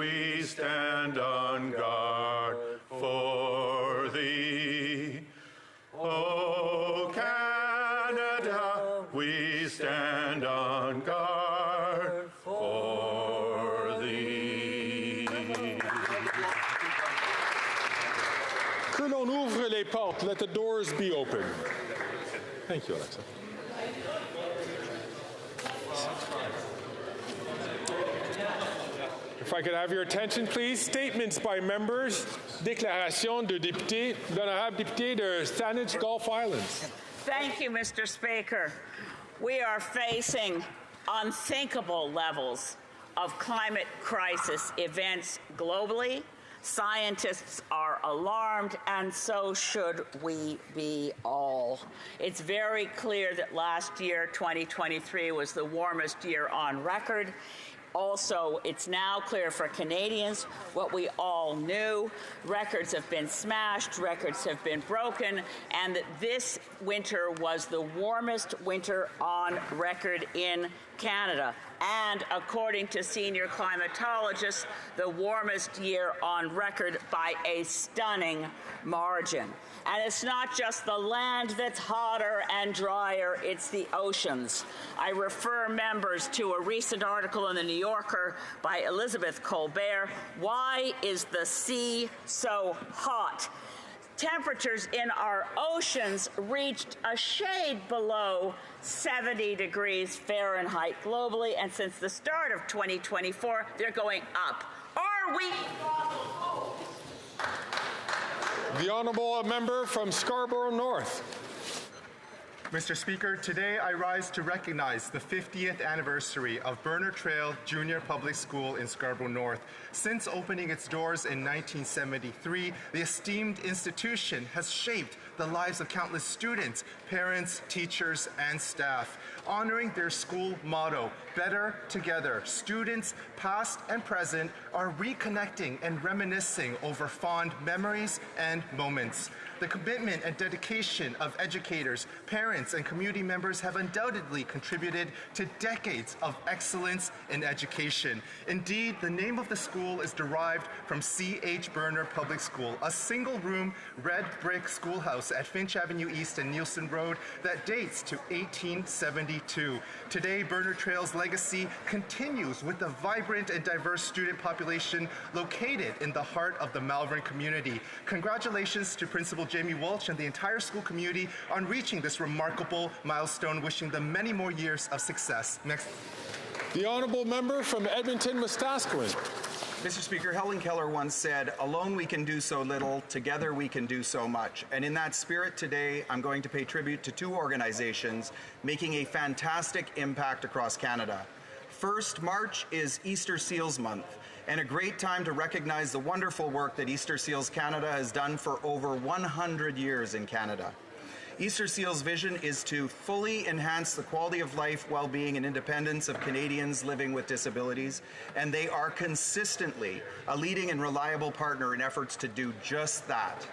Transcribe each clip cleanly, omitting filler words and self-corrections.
we stand on guard for thee. O Canada, we stand on guard for thee. Que l'on ouvre les portes. Let the doors be open. Thank you, Alexa. If I could have your attention, please. Statements by members. Déclaration de député, l'honorable député de Saanich Gulf Islands. Thank you, Mr. Speaker. We are facing unthinkable levels of climate crisis events globally. Scientists are alarmed, and so should we be all. It's very clear that last year, 2023, was the warmest year on record. Also, it's now clear for Canadians what we all knew. Records have been smashed, records have been broken, and that this winter was the warmest winter on record in Canada. And according to senior climatologists, the warmest year on record by a stunning margin. And it's not just the land that's hotter and drier, it's the oceans. I refer members to a recent article in the New Yorker by Elizabeth Colbert, Why is the Sea So Hot? Temperatures in our oceans reached a shade below 70 degrees Fahrenheit globally, and since the start of 2024, they're going up. Are we? The honourable member from Scarborough North. Mr. Speaker, today I rise to recognize the 50th anniversary of Burner Trail Junior Public School in Scarborough North. Since opening its doors in 1973, the esteemed institution has shaped the lives of countless students, parents, teachers, and staff. Honoring their school motto, Better Together, students past and present are reconnecting and reminiscing over fond memories and moments. The commitment and dedication of educators, parents, and community members have undoubtedly contributed to decades of excellence in education. Indeed, the name of the school is derived from C.H. Burner Public School, a single-room red brick schoolhouse at Finch Avenue East and Nielsen Road that dates to 1872. Today, Burner Trail's legacy continues with a vibrant and diverse student population located in the heart of the Malvern community. Congratulations to Principal Jamie Walsh and the entire school community on reaching this remarkable milestone, wishing them many more years of success. Next. The honourable member from Edmonton, Wetaskiwin. Mr. Speaker, Helen Keller once said, alone we can do so little, together we can do so much. And in that spirit today, I'm going to pay tribute to two organizations making a fantastic impact across Canada. First, March is Easter Seals Month, and a great time to recognize the wonderful work that Easter Seals Canada has done for over 100 years in Canada. Easter Seals' vision is to fully enhance the quality of life, well-being, and independence of Canadians living with disabilities, and they are consistently a leading and reliable partner in efforts to do just that.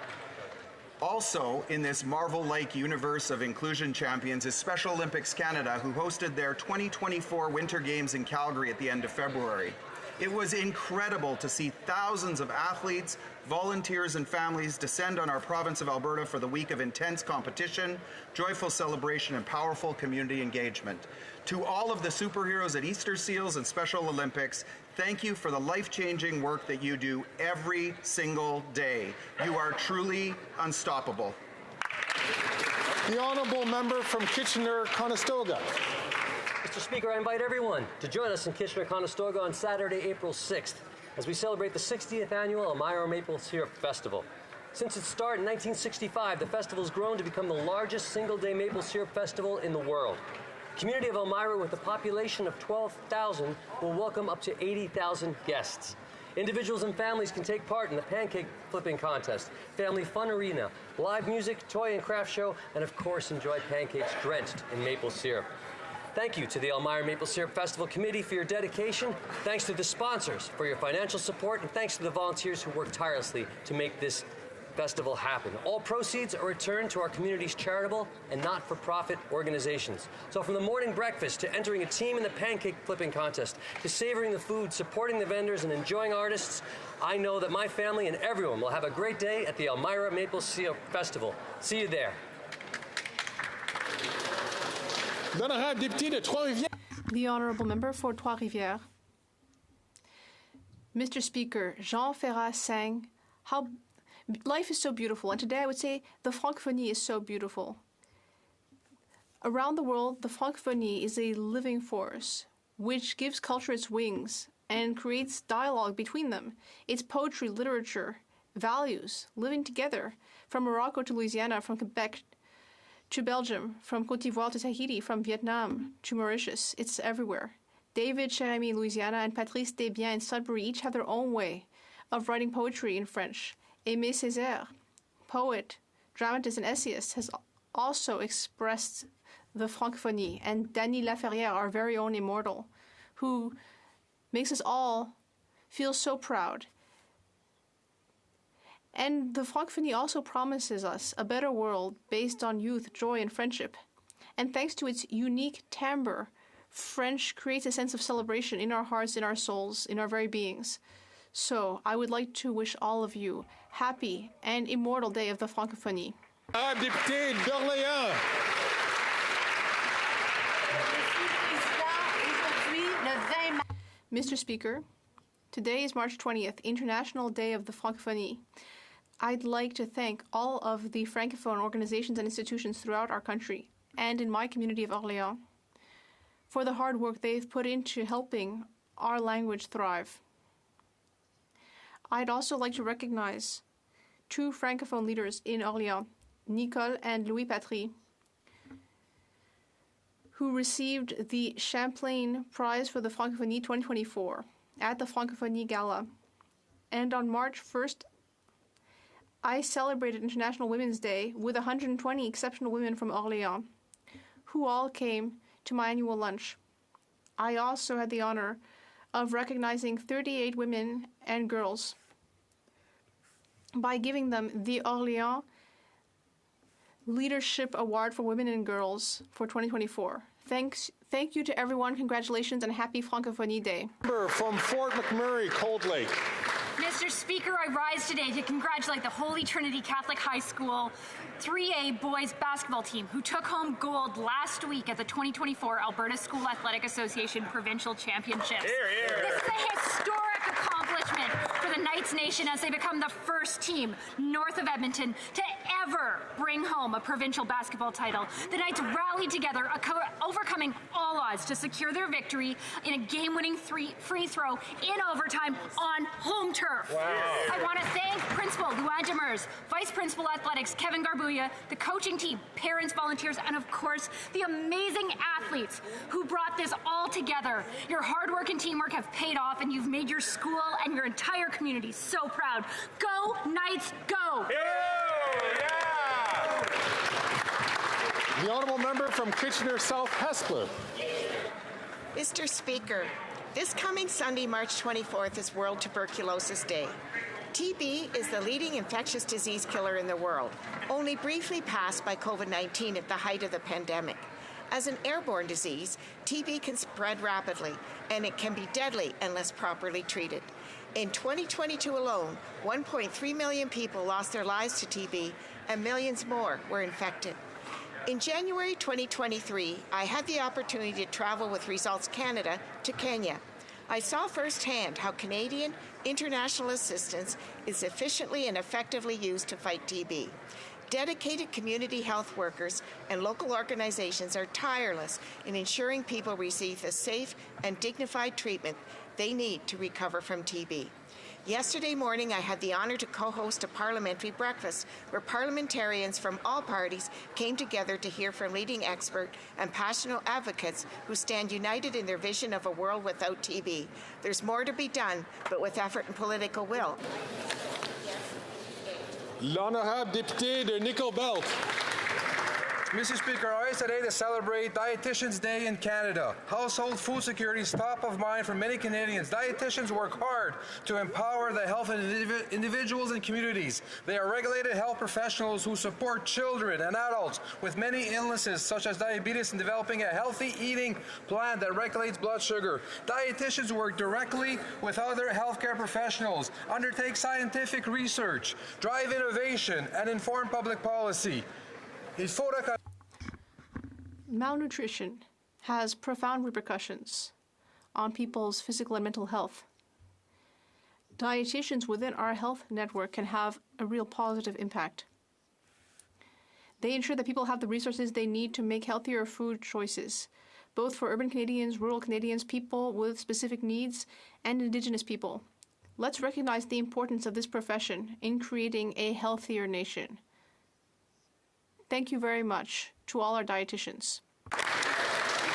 Also, in this Marvel-like universe of inclusion champions is Special Olympics Canada, who hosted their 2024 Winter Games in Calgary at the end of February. It was incredible to see thousands of athletes, volunteers, and families descend on our province of Alberta for the week of intense competition, joyful celebration, and powerful community engagement. To all of the superheroes at Easter Seals and Special Olympics, thank you for the life-changing work that you do every single day. You are truly unstoppable. The honourable member from Kitchener-Conestoga. Mr. Speaker, I invite everyone to join us in Kitchener-Conestoga on Saturday, April 6th, as we celebrate the 60th annual Elmira Maple Syrup Festival. Since its start in 1965, the festival has grown to become the largest single-day maple syrup festival in the world. The community of Elmira, with a population of 12,000, will welcome up to 80,000 guests. Individuals and families can take part in the pancake flipping contest, family fun arena, live music, toy and craft show, and of course enjoy pancakes drenched in maple syrup. Thank you to the Elmira Maple Syrup Festival Committee for your dedication. Thanks to the sponsors for your financial support, and thanks to the volunteers who work tirelessly to make this festival happen. All proceeds are returned to our community's charitable and not-for-profit organizations. So from the morning breakfast to entering a team in the pancake flipping contest to savoring the food, supporting the vendors, and enjoying artists, I know that my family and everyone will have a great day at the Elmira Maple Syrup Festival. See you there. L'honorable député de Trois-Rivières. The Honourable Member for Trois-Rivières. Mr. Speaker, Jean Ferrat sang how life is so beautiful, and today I would say the francophonie is so beautiful. Around the world, the francophonie is a living force which gives culture its wings and creates dialogue between them. It's poetry, literature, values, living together, from Morocco to Louisiana, from Quebec to Belgium, from Côte d'Ivoire to Tahiti, from Vietnam to Mauritius. It's everywhere. David Cherami in Louisiana and Patrice Desbiens in Sudbury each have their own way of writing poetry in French. Aimé Césaire, poet, dramatist, and essayist, has also expressed the francophonie. And Dany Laferrière, our very own immortal, who makes us all feel so proud. And the francophonie also promises us a better world based on youth, joy, and friendship. And thanks to its unique timbre, French creates a sense of celebration in our hearts, in our souls, in our very beings. So I would like to wish all of you happy and immortal day of the francophonie. Député d'Orléans. Mr. Speaker, today is March 20th, International Day of the Francophonie. I'd like to thank all of the Francophone organizations and institutions throughout our country and in my community of Orléans for the hard work they've put into helping our language thrive. I'd also like to recognize two Francophone leaders in Orléans, Nicole and Louis Patry, who received the Champlain Prize for the Francophonie 2024 at the Francophonie Gala. And on March 1st, I celebrated International Women's Day with 120 exceptional women from Orléans, who all came to my annual lunch. I also had the honor of recognizing 38 women and girls by giving them the Orléans Leadership Award for Women and Girls for 2024. Thank you to everyone. Congratulations and happy Francophonie Day. From Fort McMurray, Cold Lake. Mr. Speaker, I rise today to congratulate the Holy Trinity Catholic High School 3A boys basketball team who took home gold last week at the 2024 Alberta School Athletic Association Provincial Championships. This is a historic accomplishment for the Knights Nation as they become the first team north of Edmonton to ever bring home a provincial basketball title. The Knights rallied together, overcoming all odds to secure their victory in a game-winning free throw in overtime on home turf. Wow. I want to thank Principal Luann Demers, Vice Principal Athletics Kevin Garbuya, the coaching team, parents, volunteers, and of course, the amazing athletes who brought this all together. Your hard work and teamwork have paid off, and you've made your school and your entire community so proud. Go, Knights, go! Yeah! The Honourable Member from Kitchener South, Hespeler. Mr. Speaker, this coming Sunday, March 24th, is World Tuberculosis Day. TB is the leading infectious disease killer in the world, only briefly passed by COVID-19 at the height of the pandemic. As an airborne disease, TB can spread rapidly, and it can be deadly unless properly treated. In 2022 alone, 1.3 million people lost their lives to TB, and millions more were infected. In January 2023, I had the opportunity to travel with Results Canada to Kenya. I saw firsthand how Canadian international assistance is efficiently and effectively used to fight TB. Dedicated community health workers and local organizations are tireless in ensuring people receive the safe and dignified treatment they need to recover from TB. Yesterday morning, I had the honor to co-host a parliamentary breakfast where parliamentarians from all parties came together to hear from leading experts and passionate advocates who stand united in their vision of a world without TB. There's more to be done, but with effort and political will. L'honorable député de Nickel Belt. Mr. Speaker, I rise today to celebrate Dietitians Day in Canada. Household food security is top of mind for many Canadians. Dietitians work hard to empower the health of individuals and communities. They are regulated health professionals who support children and adults with many illnesses such as diabetes in developing a healthy eating plan that regulates blood sugar. Dietitians work directly with other healthcare professionals, undertake scientific research, drive innovation, and inform public policy. Malnutrition has profound repercussions on people's physical and mental health. Dietitians within our health network can have a real positive impact. They ensure that people have the resources they need to make healthier food choices, both for urban Canadians, rural Canadians, people with specific needs, and Indigenous people. Let's recognize the importance of this profession in creating a healthier nation. Thank you very much to all our dietitians.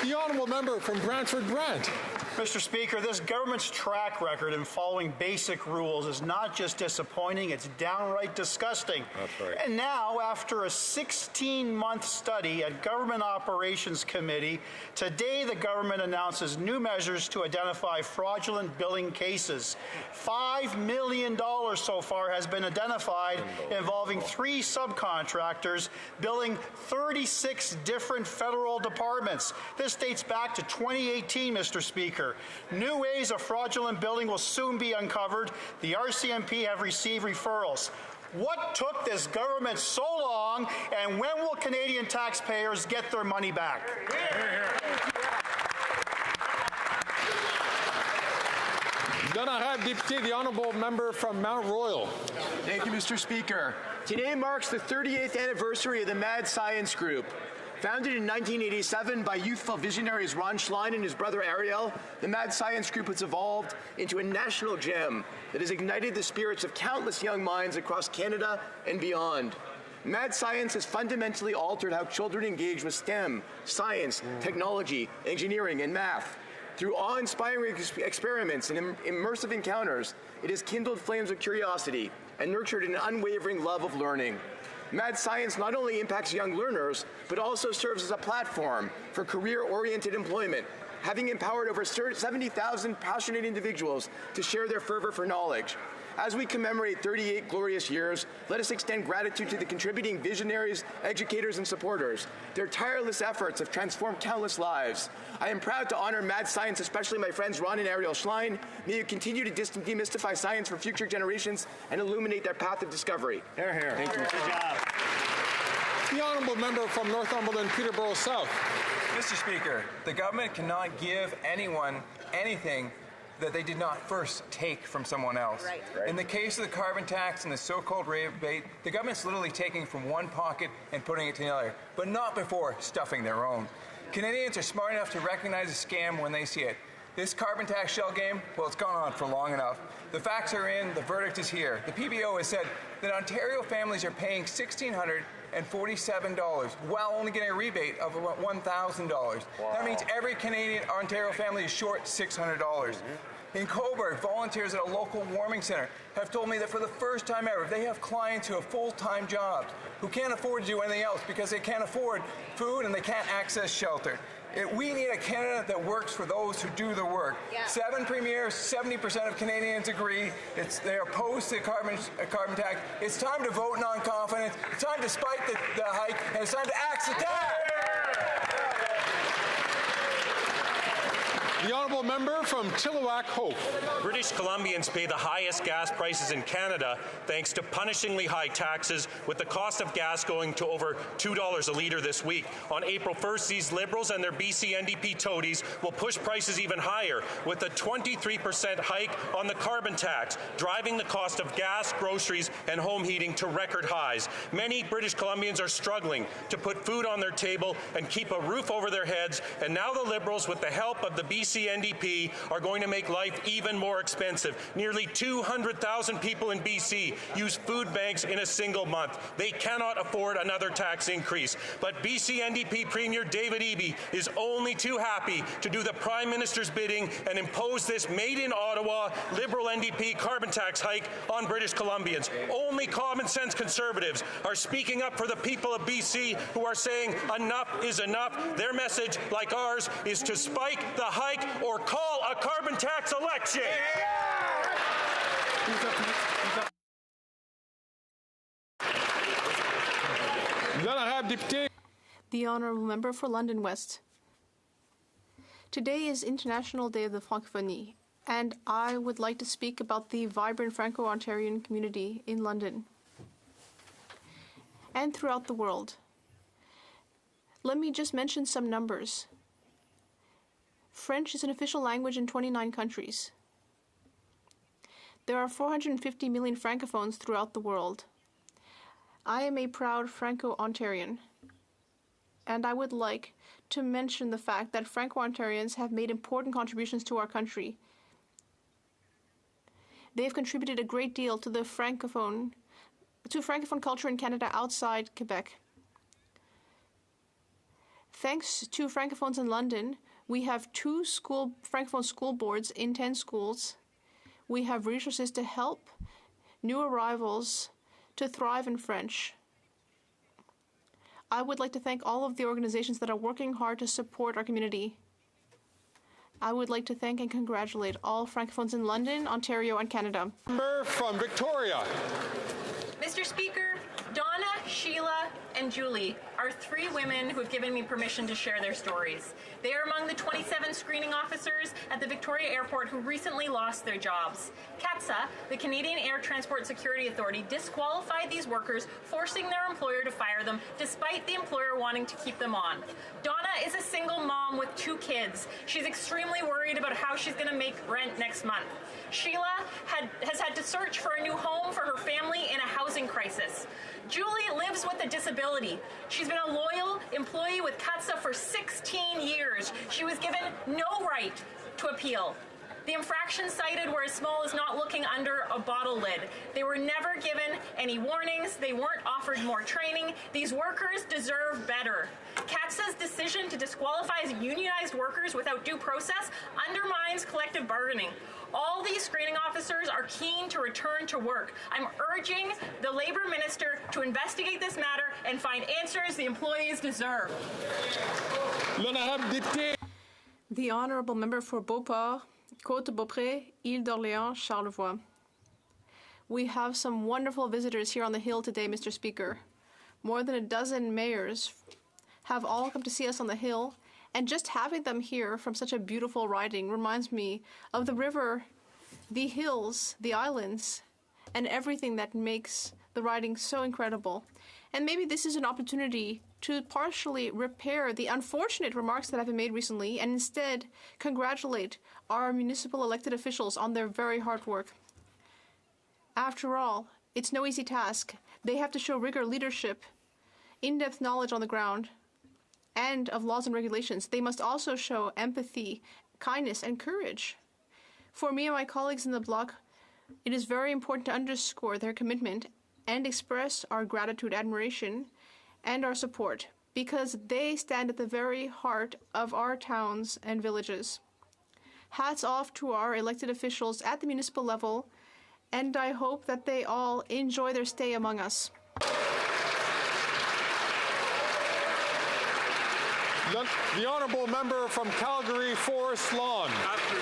The honourable member from Brantford Brant. Mr. Speaker, this government's track record in following basic rules is not just disappointing, it's downright disgusting. That's right. And now, after a 16-month study at Government Operations Committee, today the government announces new measures to identify fraudulent billing cases. $5 million so far has been identified involving 3 subcontractors billing 36 different federal departments. This dates back to 2018, Mr. Speaker. New ways of fraudulent billing will soon be uncovered. The RCMP have received referrals. What took this government so long, and when will Canadian taxpayers get their money back? L'honorable député, the honourable member from Mount Royal. Thank you, Mr. Speaker. Today marks the 38th anniversary of the Mad Science Group. Founded in 1987 by youthful visionaries Ron Schlein and his brother Ariel, the Mad Science Group has evolved into a national gem that has ignited the spirits of countless young minds across Canada and beyond. Mad Science has fundamentally altered how children engage with STEM, science, technology, engineering, and math. Through awe-inspiring experiments and immersive encounters, it has kindled flames of curiosity and nurtured an unwavering love of learning. Mad Science not only impacts young learners, but also serves as a platform for career-oriented employment, having empowered over 70,000 passionate individuals to share their fervor for knowledge. As we commemorate 38 glorious years, let us extend gratitude to the contributing visionaries, educators, and supporters. Their tireless efforts have transformed countless lives. I am proud to honor Mad Science, especially my friends Ron and Ariel Schlein. May you continue to demystify science for future generations and illuminate their path of discovery. Hear, hear. Thank you. Good job. The honourable member from Northumberland, Peterborough South. Mr. Speaker, the government cannot give anyone anything that they did not first take from someone else. Right. In the case of the carbon tax and the so-called rebate, the government's literally taking from one pocket and putting it to the other, but not before stuffing their own. Canadians are smart enough to recognize a scam when they see it. This carbon tax shell game, well, it's gone on for long enough. The facts are in, the verdict is here. The PBO has said that Ontario families are paying $1,647 while only getting a rebate of about $1,000. Wow. That means every Canadian Ontario family is short $600. In Cobourg, volunteers at a local warming center have told me that for the first time ever, they have clients who have full-time jobs who can't afford to do anything else because they can't afford food and they can't access shelter. We need a Canada that works for those who do the work. Yeah. 7 premiers, 70% of Canadians agree. They're opposed to the carbon tax. It's time to vote non-confidence. It's time to spike the hike, and it's time to axe the tax. The honourable member from Chilliwack, HoC. British Columbians pay the highest gas prices in Canada thanks to punishingly high taxes, with the cost of gas going to over $2 a litre this week. On April 1st, these Liberals and their BC NDP toadies will push prices even higher with a 23% hike on the carbon tax, driving the cost of gas, groceries, and home heating to record highs. Many British Columbians are struggling to put food on their table and keep a roof over their heads, and now the Liberals, with the help of the BC BC NDP are going to make life even more expensive. Nearly 200,000 people in BC use food banks in a single month. They cannot afford another tax increase. But BC NDP Premier David Eby is only too happy to do the Prime Minister's bidding and impose this made-in-Ottawa Liberal NDP carbon tax hike on British Columbians. Only common-sense Conservatives are speaking up for the people of BC who are saying enough is enough. Their message, like ours, is to spike the hike or call a carbon tax election. The Honourable Member for London West. Today is International Day of the Francophonie, and I would like to speak about the vibrant Franco-Ontarian community in London and throughout the world. Let me just mention some numbers. French is an official language in 29 countries. There are 450 million Francophones throughout the world. I am a proud Franco-Ontarian, and I would like to mention the fact that Franco-Ontarians have made important contributions to our country. They have contributed a great deal to the Francophone culture in Canada outside Quebec. Thanks to Francophones in London, we have 2 Francophone school boards in 10 schools. We have resources to help new arrivals to thrive in French. I would like to thank all of the organizations that are working hard to support our community. I would like to thank and congratulate all Francophones in London, Ontario, and Canada. Member from Victoria. Mr. Speaker, Donna, Sheila, and Julie are 3 women who have given me permission to share their stories. They are among the 27 screening officers at the Victoria Airport who recently lost their jobs. CATSA, the Canadian Air Transport Security Authority, disqualified these workers, forcing their employer to fire them despite the employer wanting to keep them on. Donna is a single mom with 2 kids. She's extremely worried about how she's going to make rent next month. Sheila has had to search for a new home for her family in a housing crisis. Julie lives with a disability. She's been a loyal employee with CATSA for 16 years. She was given no right to appeal. The infractions cited were as small as not looking under a bottle lid. They were never given any warnings. They weren't offered more training. These workers deserve better. CATSA's decision to disqualify unionized workers without due process undermines collective bargaining. All these screening officers are keen to return to work. I'm urging the Labour Minister to investigate this matter and find answers the employees deserve. The Honourable Member for Beauport, Côte-Beaupré, Île d'Orléans, Charlevoix. We have some wonderful visitors here on the Hill today, Mr. Speaker. More than a dozen mayors have all come to see us on the Hill, and just having them here from such a beautiful riding reminds me of the river, the hills, the islands, and everything that makes the riding so incredible. And maybe this is an opportunity to partially repair the unfortunate remarks that have been made recently and instead congratulate our municipal elected officials on their very hard work. After all, it's no easy task. They have to show rigor, leadership, in-depth knowledge on the ground, and of laws and regulations. They must also show empathy, kindness, and courage. For me and my colleagues in the bloc, it is very important to underscore their commitment and express our gratitude, admiration, and our support, because they stand at the very heart of our towns and villages. Hats off to our elected officials at the municipal level, and I hope that they all enjoy their stay among us. The Honourable Member from Calgary, Forest Lawn. After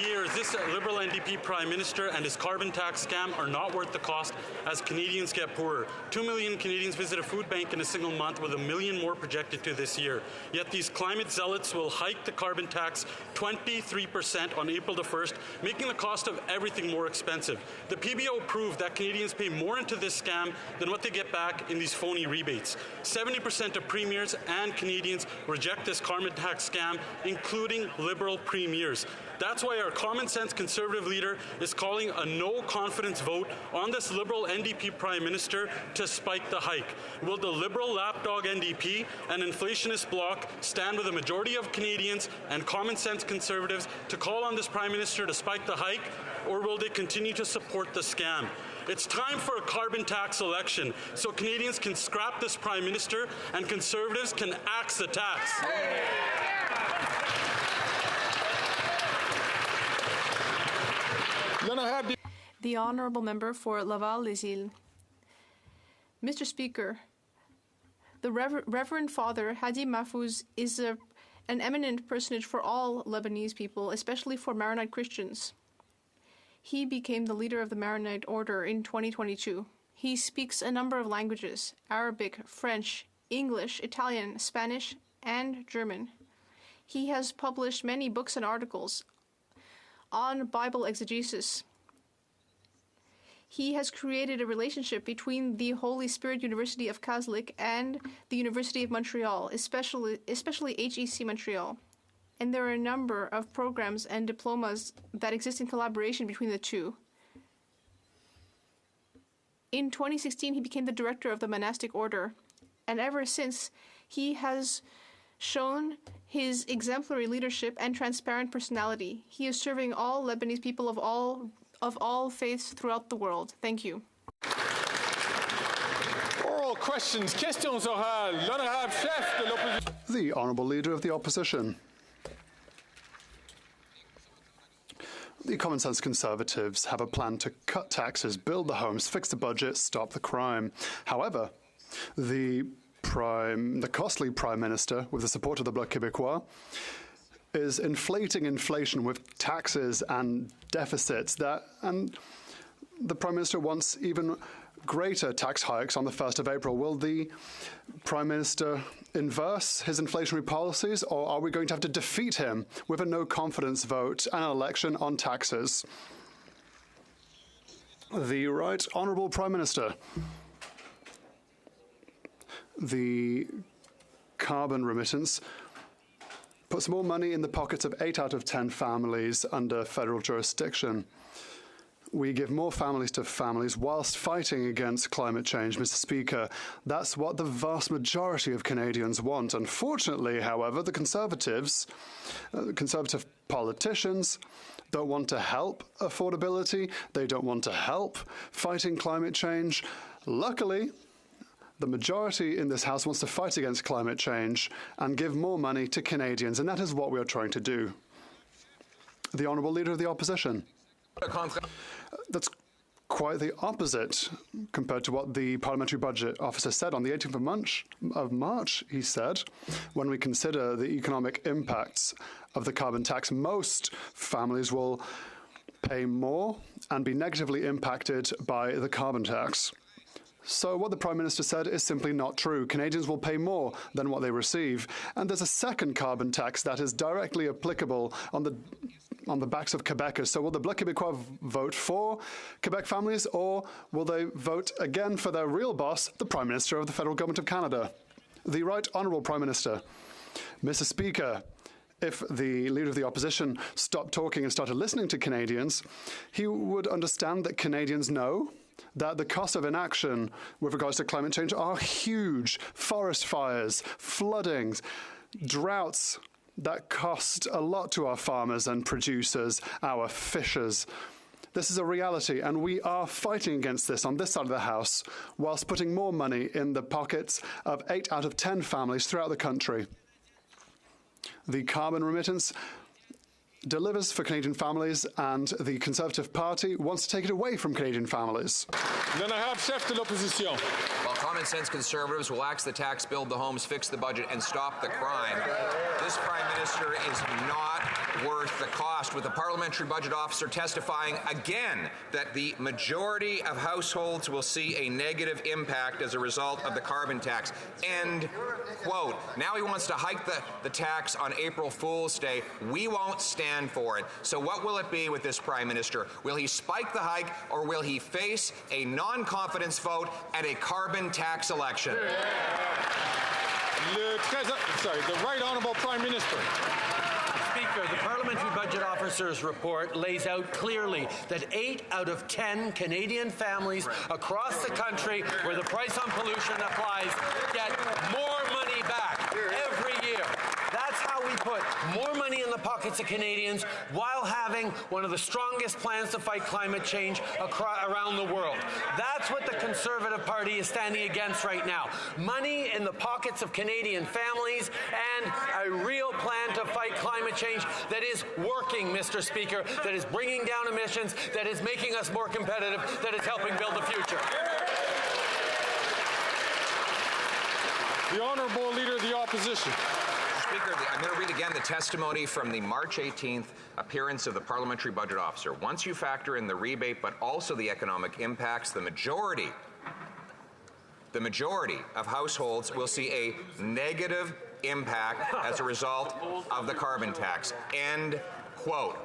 8 years, this Liberal NDP Prime Minister and his carbon tax scam are not worth the cost as Canadians get poorer. 2 million Canadians visit a food bank in a single month, with 1 million more projected to this year. Yet these climate zealots will hike the carbon tax 23% on April the 1st, making the cost of everything more expensive. The PBO proved that Canadians pay more into this scam than what they get back in these phony rebates. 70% of premiers and Canadians reject reject this carbon tax scam, including Liberal premiers. That's why our common sense Conservative leader is calling a no confidence vote on this Liberal NDP Prime Minister to spike the hike. Will the Liberal lapdog NDP and inflationist bloc stand with a majority of Canadians and common sense Conservatives to call on this Prime Minister to spike the hike, or will they continue to support the scam? It's time for a carbon tax election so Canadians can scrap this Prime Minister and Conservatives can axe the tax. The Honourable Member for Laval-Les-Îles. Mr. Speaker, the Reverend Father Hadi Mahfouz is an eminent personage for all Lebanese people, especially for Maronite Christians. He became the leader of the Maronite Order in 2022. He speaks a number of languages: Arabic, French, English, Italian, Spanish, and German. He has published many books and articles on Bible exegesis. He has created a relationship between the Holy Spirit University of Kazlik and the University of Montreal, especially HEC Montreal. And there are a number of programs and diplomas that exist in collaboration between the two. In 2016, he became the director of the monastic order, and ever since, he has shown his exemplary leadership and transparent personality. He is serving all Lebanese people of all faiths throughout the world. Thank you. Oral questions. Questions orales. L'honorable chef de l'opposition. The Honourable Leader of the Opposition. The Common Sense Conservatives have a plan to cut taxes, build the homes, fix the budget, stop the crime. However, the costly Prime Minister, with the support of the Bloc Québécois, is inflating inflation with taxes and deficits and the Prime Minister wants even greater tax hikes on the 1st of April. Will the Prime Minister inverse his inflationary policies, or are we going to have to defeat him with a no-confidence vote and an election on taxes? The Right Honourable Prime Minister. The carbon remittance puts more money in the pockets of 8 out of 10 families under federal jurisdiction. We give more families to families whilst fighting against climate change, Mr. Speaker. That's what the vast majority of Canadians want. Unfortunately, however, the conservative politicians don't want to help affordability. They don't want to help fighting climate change. Luckily, the majority in this House wants to fight against climate change and give more money to Canadians, and that is what we are trying to do. The Honourable Leader of the Opposition. That's quite the opposite compared to what the Parliamentary Budget Officer said on the 18th of March. He said, when we consider the economic impacts of the carbon tax, most families will pay more and be negatively impacted by the carbon tax. So what the Prime Minister said is simply not true. Canadians will pay more than what they receive. And there's a second carbon tax that is directly applicable on the backs of Quebecers. So will the Bloc Québécois vote for Quebec families, or will they vote again for their real boss, the Prime Minister of the Federal Government of Canada? The Right Honourable Prime Minister. Mr. Speaker, if the Leader of the Opposition stopped talking and started listening to Canadians, he would understand that Canadians know that the cost of inaction with regards to climate change are huge. Forest fires, floodings, droughts that cost a lot to our farmers and producers, our fishers. This is a reality, and we are fighting against this on this side of the House, whilst putting more money in the pockets of 8 out of 10 families throughout the country. The carbon remittance delivers for Canadian families, and the Conservative Party wants to take it away from Canadian families. L'honorable chef de l'opposition. While common sense Conservatives will axe the tax, build the homes, fix the budget, and stop the crime, this Prime Minister is not worth the cost, with the Parliamentary Budget Officer testifying again that the majority of households will see a negative impact as a result of the carbon tax. End quote. Now he wants to hike the tax on April Fool's Day. We won't stand for it. So what will it be with this Prime Minister? Will he spike the hike, or will he face a non-confidence vote at a carbon tax election? The Right Honourable Prime Minister. Speaker, the Parliamentary Budget Officer's report lays out clearly that 8 out of 10 Canadian families across the country where the price on pollution applies get more money back every year. That's how we put more money in the pockets of Canadians while having one of the strongest plans to fight climate change around the world. That's what the Conservative Party is standing against right now. Money in the pockets of Canadian families and a real plan to fight climate change that is working, Mr. Speaker, that is bringing down emissions, that is making us more competitive, that is helping build the future. The Honourable Leader of the Opposition. Speaker, I'm going to read again the testimony from the March 18th appearance of the Parliamentary Budget Officer. Once you factor in the rebate, but also the economic impacts, the majority of households will see a negative impact as a result of the carbon tax. End quote.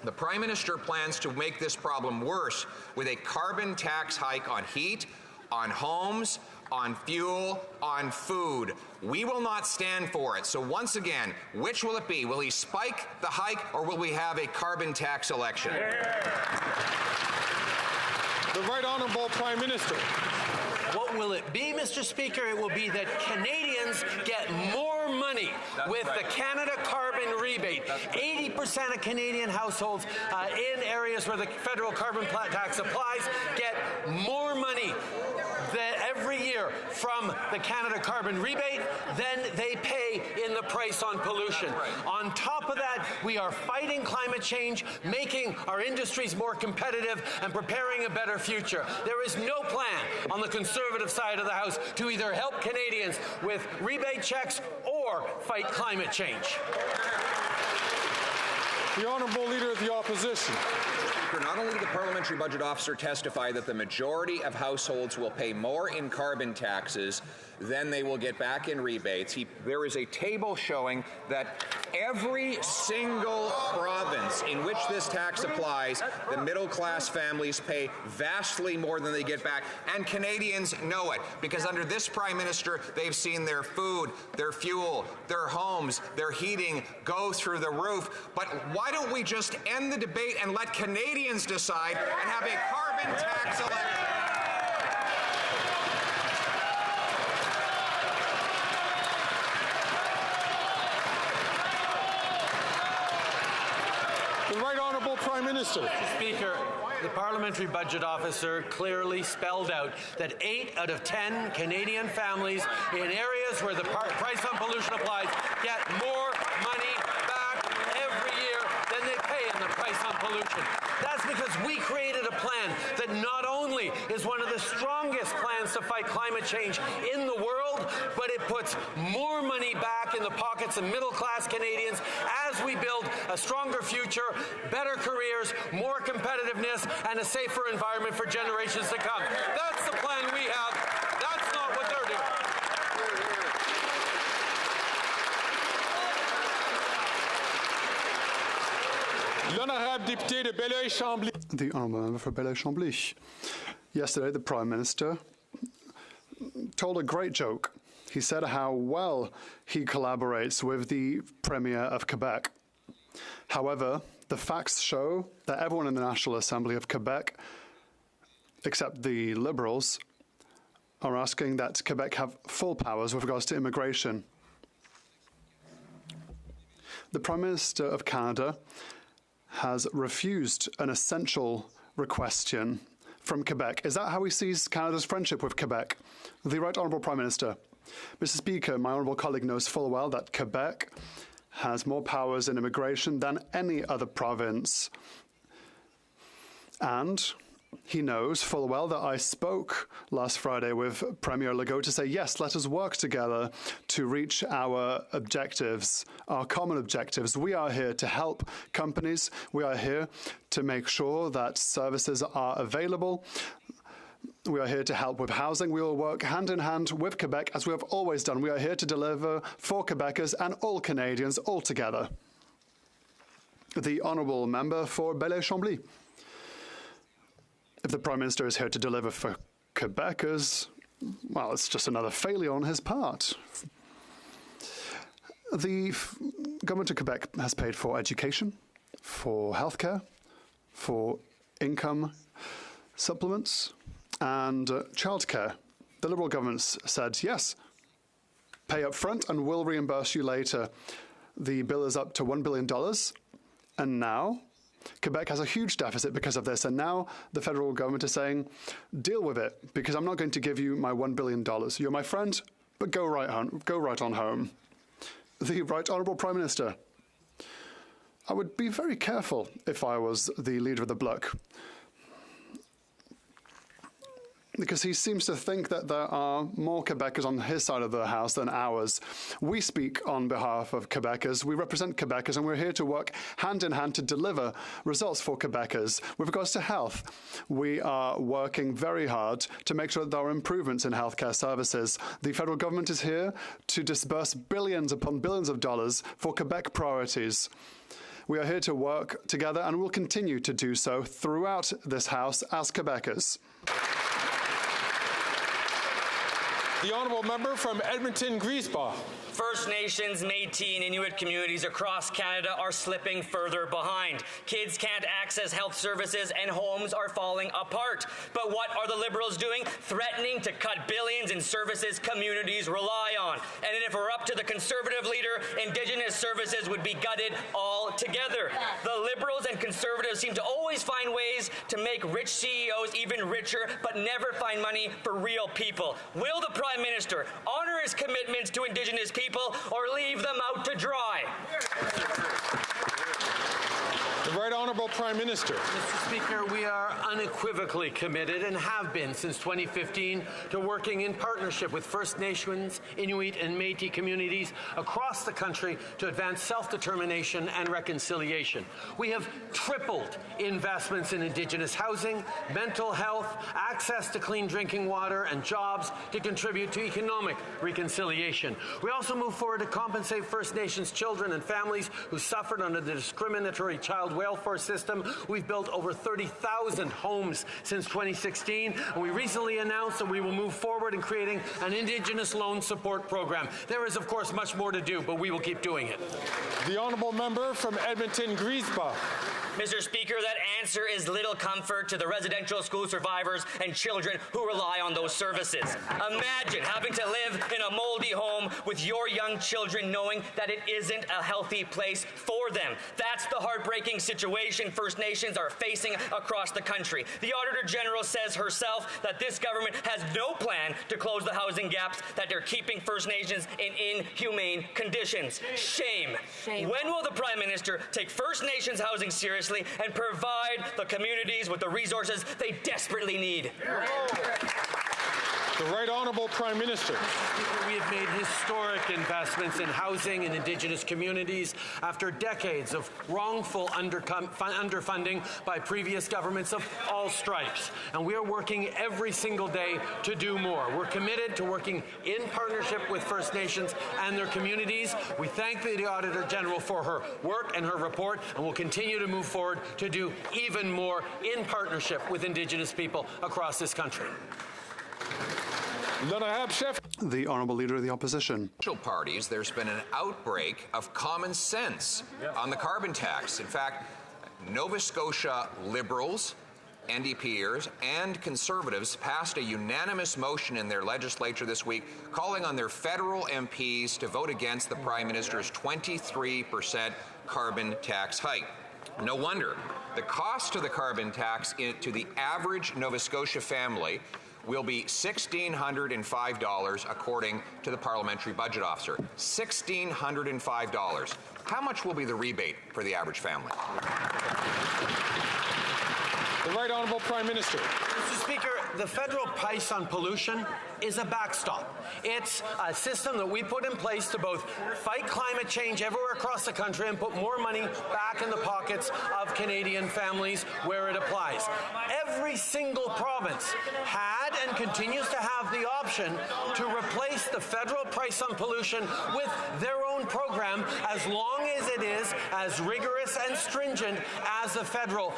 The Prime Minister plans to make this problem worse with a carbon tax hike on heat, on homes, on fuel, on food. We will not stand for it. So once again, which will it be? Will he spike the hike or will we have a carbon tax election? The Right Honourable Prime Minister. What will it be, Mr. Speaker? It will be that Canadians get more money with the Canada carbon rebate. 80% of Canadian households in areas where the federal carbon tax applies get more money every year from the Canada carbon rebate than they pay in the price on pollution. On top of that, we are fighting climate change, making our industries more competitive and preparing a better future. There is no plan on the Conservative side of the House to either help Canadians with rebate checks or fight climate change. The Honourable Leader of the Opposition. Not only did the Parliamentary Budget Officer testify that the majority of households will pay more in carbon taxes than they will get back in rebates, there is a table showing that every single province in which this tax applies, the middle-class families pay vastly more than they get back, and Canadians know it, because under this Prime Minister, they've seen their food, their fuel, their homes, their heating go through the roof. But why don't we just end the debate and let Canadians decide and have a carbon tax election? The Right Honourable Prime Minister. Speaker, the Parliamentary Budget Officer clearly spelled out that 8 out of 10 Canadian families in areas where the price on pollution applies get more money back every year than they pay in the price on pollution. That's because we created a plan that not only is one of the strongest plans to fight climate change in the world, but it puts more money back in the pockets of middle-class Canadians as we build a stronger future, better careers, more competitiveness, and a safer environment for generations to come. That's the plan we have. That's not what they're doing. The Honourable Member for Belleuil-Chambly. Yesterday, the Prime Minister told a great joke. He said how well he collaborates with the Premier of Quebec. However, the facts show that everyone in the National Assembly of Quebec, except the Liberals, are asking that Quebec have full powers with regards to immigration. The Prime Minister of Canada has refused an essential request from Quebec. Is that how he sees Canada's friendship with Quebec? The Right Honourable Prime Minister. Mr. Speaker, my honourable colleague knows full well that Quebec has more powers in immigration than any other province. And he knows full well that I spoke last Friday with Premier Legault to say, yes, let us work together to reach our objectives, our common objectives. We are here to help companies. We are here to make sure that services are available. We are here to help with housing. We will work hand in hand with Quebec, as we have always done. We are here to deliver for Quebecers and all Canadians all together. The Honourable Member for Belleuil-Chambly. If the Prime Minister is here to deliver for Quebecers, well, it's just another failure on his part. The government of Quebec has paid for education, for healthcare, for income supplements, and childcare. The Liberal governments said, yes, pay up front and we'll reimburse you later. The bill is up to $1 billion, and now Quebec has a huge deficit because of this, and now the federal government is saying, deal with it, because I'm not going to give you my $1 billion. You're my friend, but go right on home. The Right Honourable Prime Minister. I would be very careful if I was the leader of the Bloc, because he seems to think that there are more Quebecers on his side of the house than ours. We speak on behalf of Quebecers, we represent Quebecers, and we're here to work hand in hand to deliver results for Quebecers. With regards to health, we are working very hard to make sure that there are improvements in healthcare services. The federal government is here to disburse billions upon billions of dollars for Quebec priorities. We are here to work together and will continue to do so throughout this House as Quebecers. The honourable member from Edmonton-Griesbach. First Nations, Métis, and Inuit communities across Canada are slipping further behind. Kids can't access health services and homes are falling apart. But what are the Liberals doing? Threatening to cut billions in services communities rely on. And if we're up to the Conservative leader, Indigenous services would be gutted altogether. The Liberals and Conservatives seem to always find ways to make rich CEOs even richer, but never find money for real people. Will the Prime Minister honor his commitments to Indigenous people or leave them out to dry? The Right Honourable Prime Minister. Mr. Speaker, we are unequivocally committed and have been since 2015 to working in partnership with First Nations, Inuit and Métis communities across the country to advance self-determination and reconciliation. We have tripled investments in Indigenous housing, mental health, access to clean drinking water and jobs to contribute to economic reconciliation. We also move forward to compensate First Nations children and families who suffered under the discriminatory child welfare system. We've built over 30,000 homes since 2016, and we recently announced that we will move forward in creating an Indigenous loan support program. There is, of course, much more to do, but we will keep doing it. The honourable member from Edmonton-Griesbach. Mr. Speaker, that answer is little comfort to the residential school survivors and children who rely on those services. Imagine having to live in a moldy home with your young children knowing that it isn't a healthy place for them. That's the heartbreaking situation First Nations are facing across the country. The Auditor General says herself that this government has no plan to close the housing gaps that they're keeping First Nations in inhumane conditions. Shame. When will the Prime Minister take First Nations housing seriously and provide the communities with the resources they desperately need? The Right Honourable Prime Minister. We have made historic investments in housing in Indigenous communities after decades of wrongful underfunding by previous governments of all stripes. And we are working every single day to do more. We're committed to working in partnership with First Nations and their communities. We thank the Auditor General for her work and her report, and we'll continue to move forward to do even more in partnership with Indigenous people across this country. The Honourable Leader of the Opposition. Parties, there's been an outbreak of common sense on the carbon tax. In fact, Nova Scotia Liberals, NDPers, and Conservatives passed a unanimous motion in their legislature this week calling on their federal MPs to vote against the Prime Minister's 23% carbon tax hike. No wonder. The cost of the carbon tax to the average Nova Scotia family will be $1,605 according to the Parliamentary Budget Officer. $1,605. How much will be the rebate for the average family? The Right Honourable Prime Minister. Mr. Speaker, the federal price on pollution is a backstop. It's a system that we put in place to both fight climate change everywhere across the country and put more money back in the pockets of Canadian families where it applies. Every single province had and continues to have the option to replace the federal price on pollution with their own program as long as it is as rigorous and stringent as the federal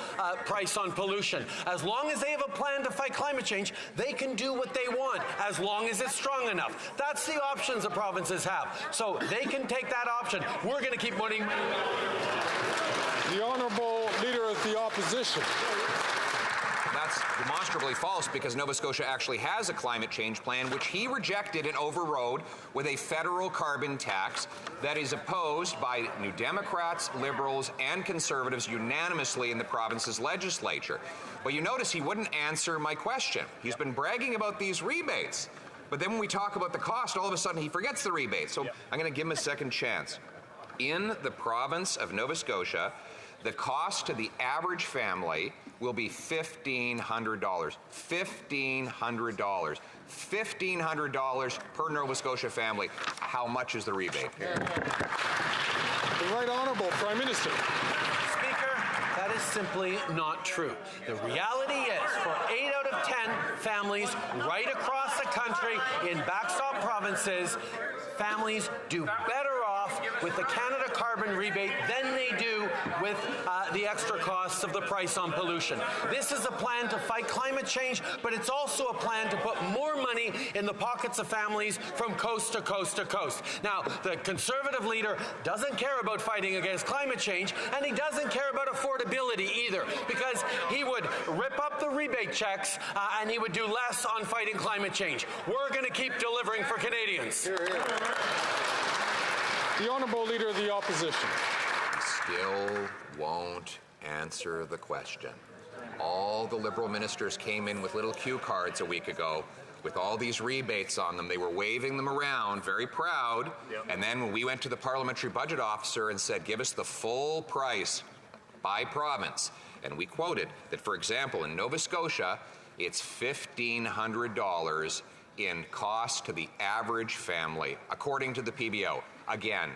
price on pollution. As long as they have a plan to fight climate climate change, they can do what they want as long as it's strong enough. That's the options the provinces have. So they can take that option. We're going to keep putting money. The Honourable Leader of the Opposition. That's demonstrably false because Nova Scotia actually has a climate change plan, which he rejected and overrode with a federal carbon tax that is opposed by New Democrats, Liberals, and Conservatives unanimously in the province's legislature. But you notice he wouldn't answer my question. He's been bragging about these rebates. But then when we talk about the cost, all of a sudden he forgets the rebate. So I'm going to give him a second chance. In the province of Nova Scotia, the cost to the average family will be $1,500. $1,500. $1,500 per Nova Scotia family. How much is the rebate? The Right Honourable Prime Minister. Speaker, that is simply not true. The reality is, for 8 out of 10 families right across the country in backstop provinces, families do better off with the Canada carbon rebate than they do with the extra costs of the price on pollution. This is a plan to fight climate change, but it's also a plan to put more money in the pockets of families from coast to coast to coast. Now, the Conservative leader doesn't care about fighting against climate change, and he doesn't care about affordability either, because he would rip up the rebate checks and he would do less on fighting climate change. We're going to keep delivering for Canadians. Hear, hear. The Honourable Leader of the Opposition. Still won't answer the question. All the Liberal ministers came in with little cue cards a week ago with all these rebates on them. They were waving them around, very proud. Yep. And then when we went to the parliamentary budget officer and said, give us the full price by province, and we quoted that, for example, in Nova Scotia, it's $1,500 in cost to the average family, according to the PBO. Again,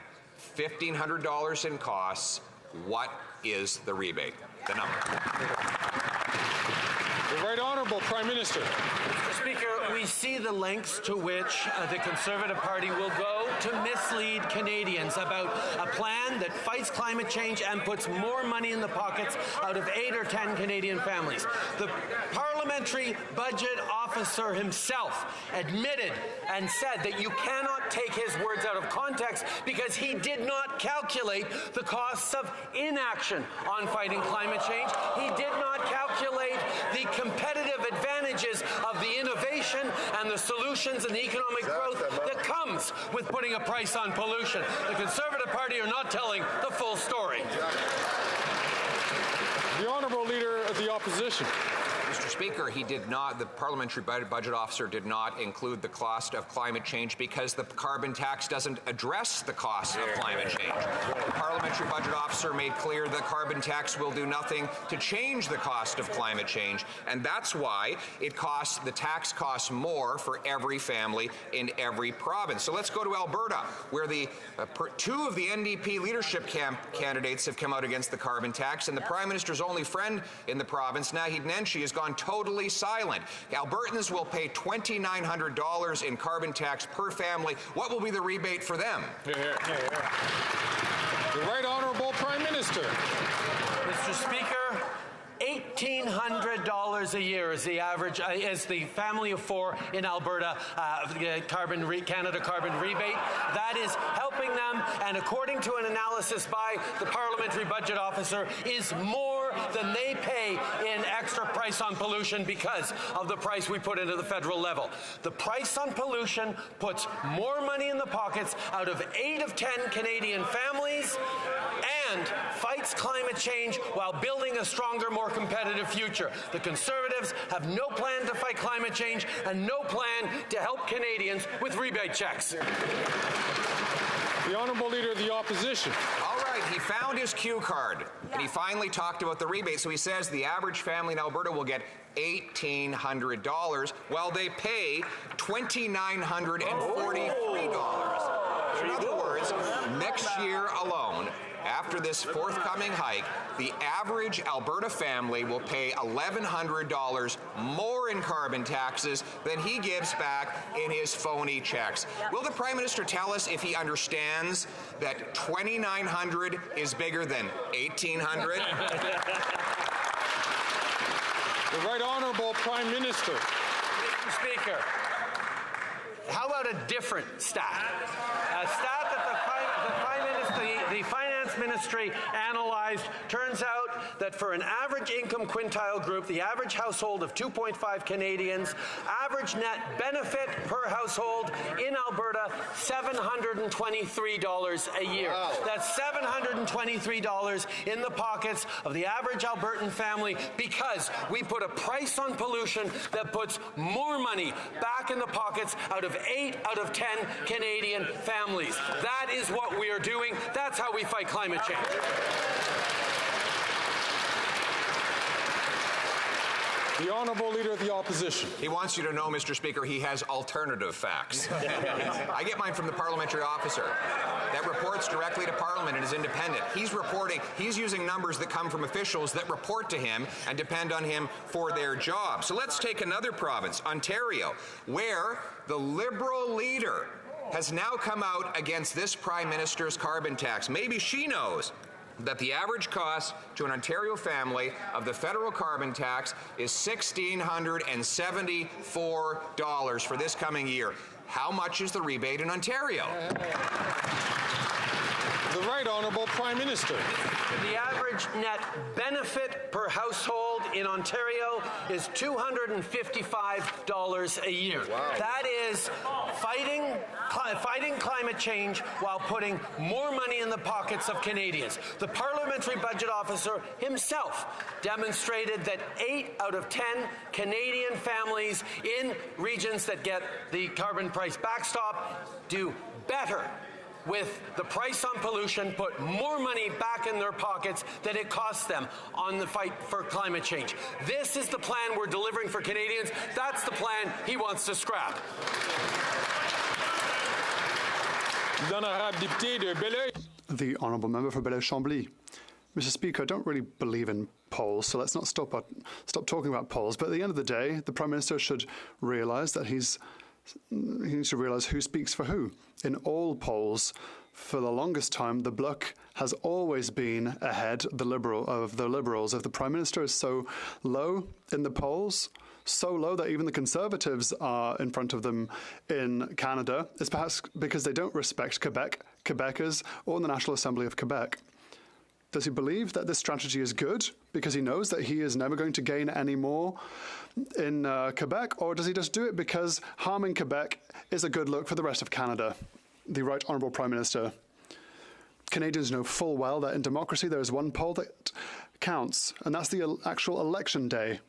$1,500 in costs. What is the rebate? The number. The Right Honourable Prime Minister. Mr. Speaker, we see the lengths to which the Conservative Party will go to mislead Canadians about a plan that fights climate change and puts more money in the pockets out of 8 or 10 Canadian families. The parliamentary budget officer himself admitted and said that you cannot take his words out of context because he did not calculate the costs of inaction on fighting climate change. He did not calculate the competitive advantages of the innovation and the solutions and the economic growth that comes with putting a price on pollution. The Conservative Party are not telling the full story. The Honourable Leader of the Opposition. Mr. Speaker, he did not, the parliamentary budget officer did not include the cost of climate change because the carbon tax doesn't address the cost of climate change. The parliamentary budget officer made clear the carbon tax will do nothing to change the cost of climate change, and that's why the tax costs more for every family in every province. So let's go to Alberta, where the two of the NDP leadership candidates have come out against the carbon tax, and the Prime Minister's only friend in the province, Naheed Nenshi, has gone totally silent. Albertans will pay $2,900 in carbon tax per family. What will be the rebate for them? The Right Honourable Prime Minister. Mr. Speaker, $1,800 a year is the average, is the family of 4 in Alberta Canada carbon rebate. That is helping them, and according to an analysis by the parliamentary budget officer, is more than they pay in extra price on pollution because of the price we put into the federal level. The price on pollution puts more money in the pockets out of 8 of 10 Canadian families and fights climate change while building a stronger, more competitive future. The Conservatives have no plan to fight climate change and no plan to help Canadians with rebate checks. The Honourable Leader of the Opposition. All right, he found his cue card, and he finally talked about the rebate. So he says the average family in Alberta will get $1,800 while they pay $2,943. So in other words, next year alone, after this forthcoming hike, the average Alberta family will pay $1,100 more in carbon taxes than he gives back in his phony checks. Will the Prime Minister tell us if he understands that $2,900 is bigger than $1,800? The Right Honourable Prime Minister. Mr. Speaker, how about a different stat? A stat that the Finance Ministry analyzed turns out that for an average income quintile group, the average household of 2.5 Canadians, average net benefit per household in Alberta, $723 a year. Wow. That's $723 in the pockets of the average Albertan family because we put a price on pollution that puts more money back in the pockets out of 8 out of 10 Canadian families. That is what we are doing. That's how we fight climate change. The Honourable Leader of the Opposition. He wants you to know, Mr. Speaker, he has alternative facts. I get mine from the parliamentary officer that reports directly to Parliament and is independent. He's using numbers that come from officials that report to him and depend on him for their job. So let's take another province, Ontario, where the Liberal leader has now come out against this Prime Minister's carbon tax. Maybe she knows that the average cost to an Ontario family of the federal carbon tax is $1,674 for this coming year. How much is the rebate in Ontario? The Right Honourable Prime Minister. The average net benefit per household in Ontario is $255 a year. Wow. That is fighting climate change while putting more money in the pockets of Canadians. The parliamentary budget officer himself demonstrated that 8 out of 10 Canadian families in regions that get the carbon price backstop do better with the price on pollution, put more money back in their pockets than it costs them on the fight for climate change. This is the plan we're delivering for Canadians. That's the plan he wants to scrap. The Honourable Member for Belleuil-Chambly. Mr. Speaker, I don't really believe in polls, so let's not stop talking about polls. But at the end of the day, the Prime Minister should realise that he needs to realise who speaks for who. In all polls, for the longest time, the Bloc has always been ahead of the Liberals. If the Prime Minister is so low in the polls, so low that even the Conservatives are in front of them in Canada, it's perhaps because they don't respect Quebecers, or the National Assembly of Quebec. Does he believe that this strategy is good because he knows that he is never going to gain any more in Quebec, or does he just do it because harming Quebec is a good look for the rest of Canada? The Right Honourable Prime Minister. Canadians know full well that in democracy there is one poll that counts, and that's the actual election day.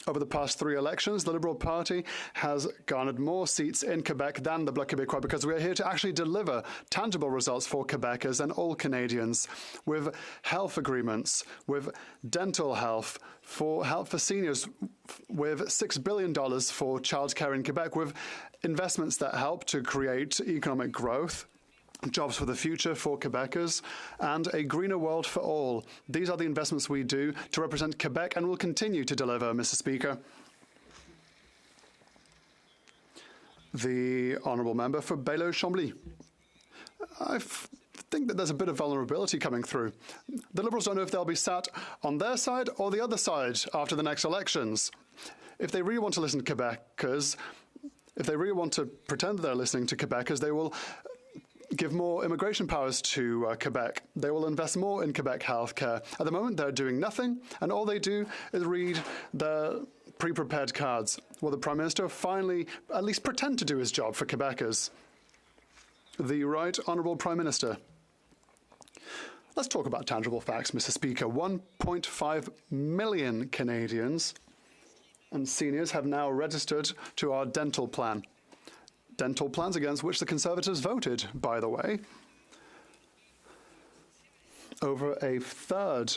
Over the past 3 elections, the Liberal Party has garnered more seats in Quebec than the Bloc Québécois because we are here to actually deliver tangible results for Quebecers and all Canadians with health agreements, with dental health, for help for seniors, with $6 billion for childcare in Quebec, with investments that help to create economic growth, jobs for the future for Quebecers, and a greener world for all. These are the investments we do to represent Quebec and will continue to deliver, Mr. Speaker. The Honourable Member for Belleuil-Chambly. I think that there's a bit of vulnerability coming through. The Liberals don't know if they'll be sat on their side or the other side after the next elections. If they really want to listen to Quebecers, if they really want to pretend that they're listening to Quebecers, they will give more immigration powers to Quebec. They will invest more in Quebec healthcare. At the moment, they're doing nothing, and all they do is read the pre-prepared cards. Will the Prime Minister finally at least pretend to do his job for Quebecers? The Right Honourable Prime Minister. Let's talk about tangible facts, Mr. Speaker. 1.5 million Canadians and seniors have now registered to our dental plan. Dental plans against which the Conservatives voted, by the way. Over a third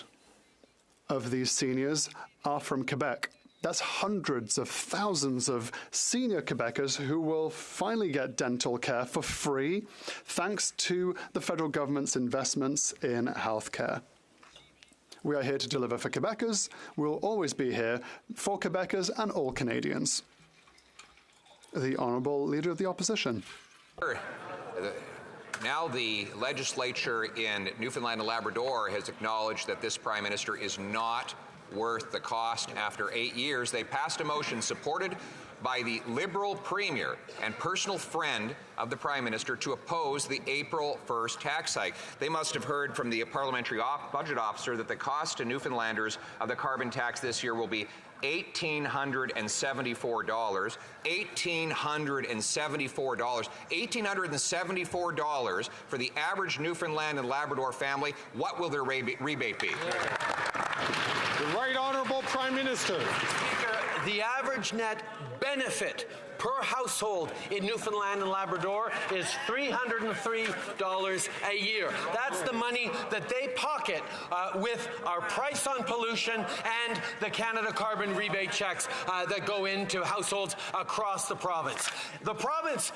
of these seniors are from Quebec. That's hundreds of thousands of senior Quebecers who will finally get dental care for free thanks to the federal government's investments in healthcare. We are here to deliver for Quebecers. We'll always be here for Quebecers and all Canadians. The Honourable Leader of the Opposition. Now the legislature in Newfoundland and Labrador has acknowledged that this Prime Minister is not worth the cost. After 8 years, they passed a motion supported by the Liberal Premier and personal friend of the Prime Minister to oppose the April 1st tax hike. They must have heard from the parliamentary budget officer that the cost to Newfoundlanders of the carbon tax this year will be $1,874. $1,874 for the average Newfoundland and Labrador family. What will their rebate be? The Right Honourable Prime Minister. Speaker, the average net benefit per household in Newfoundland and Labrador is $303 a year. That's the money that they pocket with our price on pollution and the Canada carbon rebate checks that go into households across the province. The province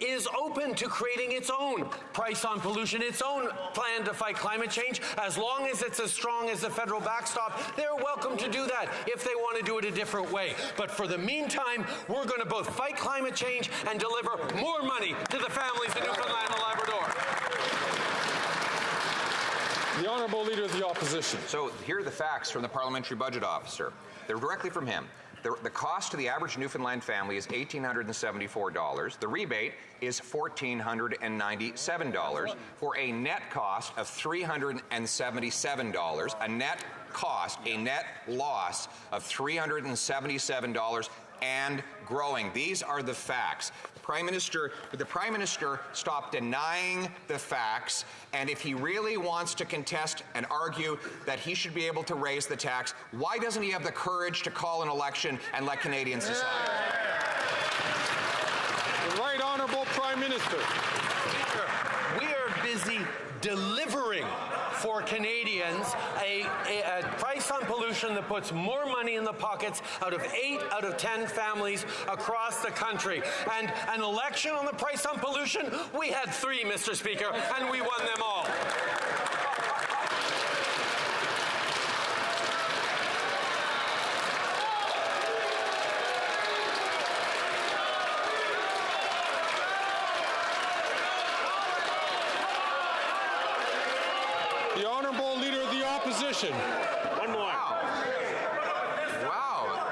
is open to creating its own price on pollution, its own plan to fight climate change. As long as it's as strong as the federal backstop, they're welcome to do that if they want to do it a different way. But for the meantime, we're going to both fight climate change and deliver more money to the families in Newfoundland and Labrador. The Honourable Leader of the Opposition. So here are the facts from the Parliamentary Budget Officer. They're directly from him. The cost to the average Newfoundland family is $1,874. The rebate is $1,497 for a net cost of $377. A net loss of $377 and growing. These are the facts. The Prime Minister stopped denying the facts, and if he really wants to contest and argue that he should be able to raise the tax, why doesn't he have the courage to call an election and let Canadians decide? The Right Honourable Prime Minister. Speaker, we are busy delivering for Canadians a price on pollution that puts more money in the pockets out of 8 out of 10 families across the country. And an election on the price on pollution, we had 3, Mr. Speaker, and we won them all. The Honourable Leader of the Opposition. One more. Wow.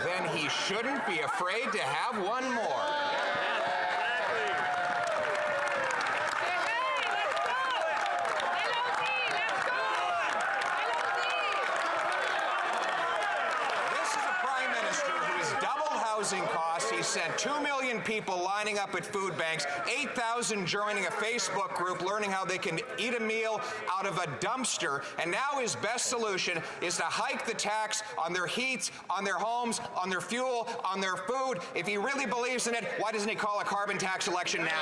Then he shouldn't be afraid to have one more. This is a Prime Minister who has doubled housing costs. He sent 2 million people lining up at food banks, 8,000 joining a Facebook group learning how they can eat a meal out of a dumpster, and now his best solution is to hike the tax on their heats, on their homes, on their fuel, on their food. If he really believes in it, why doesn't he call a carbon tax election now?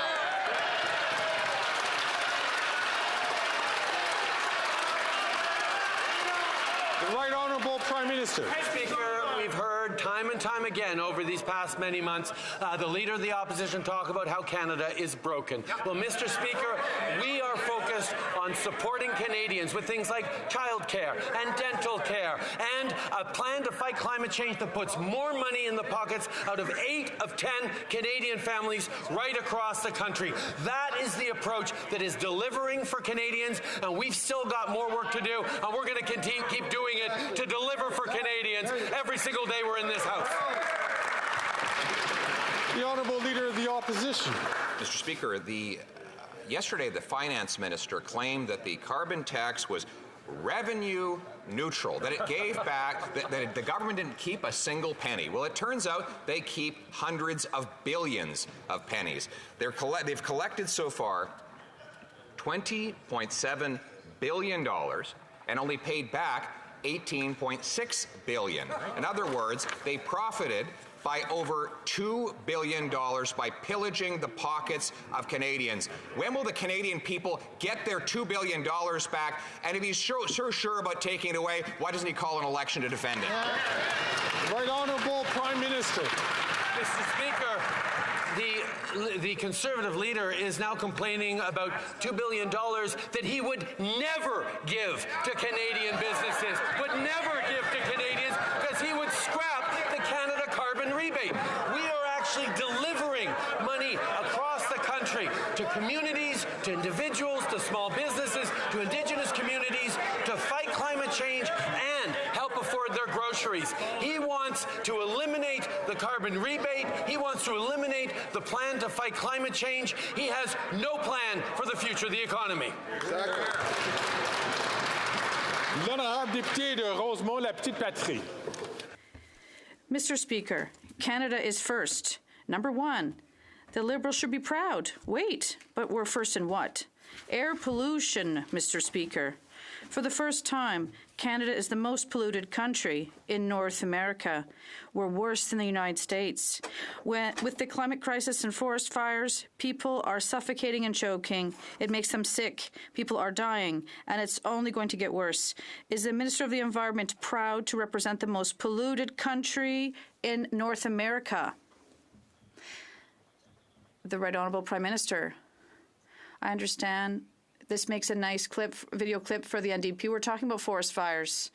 The Right Honourable Prime Minister. Speaker, we've heard time and time again over these past many months the Leader of the Opposition talk about how Canada is broken. Well, Mr. Speaker, we are focused on supporting Canadians with things like childcare and dental care and a plan to fight climate change that puts more money in the pockets out of 8 of 10 Canadian families right across the country. That is the approach that is delivering for Canadians, and we've still got more work to do, and we're going to continue keep doing it to deliver for Canadians every single day we're in this House. The Honourable Leader of the Opposition. Mr. Speaker, yesterday the Finance Minister claimed that the carbon tax was revenue neutral, that it gave back, that the government didn't keep a single penny. Well, it turns out they keep hundreds of billions of pennies. They've collected so far $20.7 billion and only paid back $18.6 billion. In other words, they profited by over $2 billion by pillaging the pockets of Canadians. When will the Canadian people get their $2 billion back? And if he's sure about taking it away, why doesn't he call an election to defend it? Right Honourable Prime Minister. Mr. Speaker, the Conservative leader is now complaining about $2 billion that he would never give to Canadian businesses, would never give to Canadians, because he would scrap the Canada carbon rebate. We are actually delivering money across the country to communities, to individuals, to small businesses, to Indigenous communities, to fight climate change and help afford their groceries. He wants to eliminate the carbon rebate. He wants to eliminate the plan to fight climate change. He has no plan for the future of the economy. Exactly. L'honorable député de Rosemont, la Petite Patrie. Mr. Speaker, Canada is first. Number one, the Liberals should be proud. Wait, but we're first in what? Air pollution, Mr. Speaker. For the first time, Canada is the most polluted country in North America. We're worse than the United States. With the climate crisis and forest fires, people are suffocating and choking. It makes them sick. People are dying, and it's only going to get worse. Is the Minister of the Environment proud to represent the most polluted country in North America? The Right Honourable Prime Minister. I understand this makes a nice video clip for the NDP. We're talking about forest fires.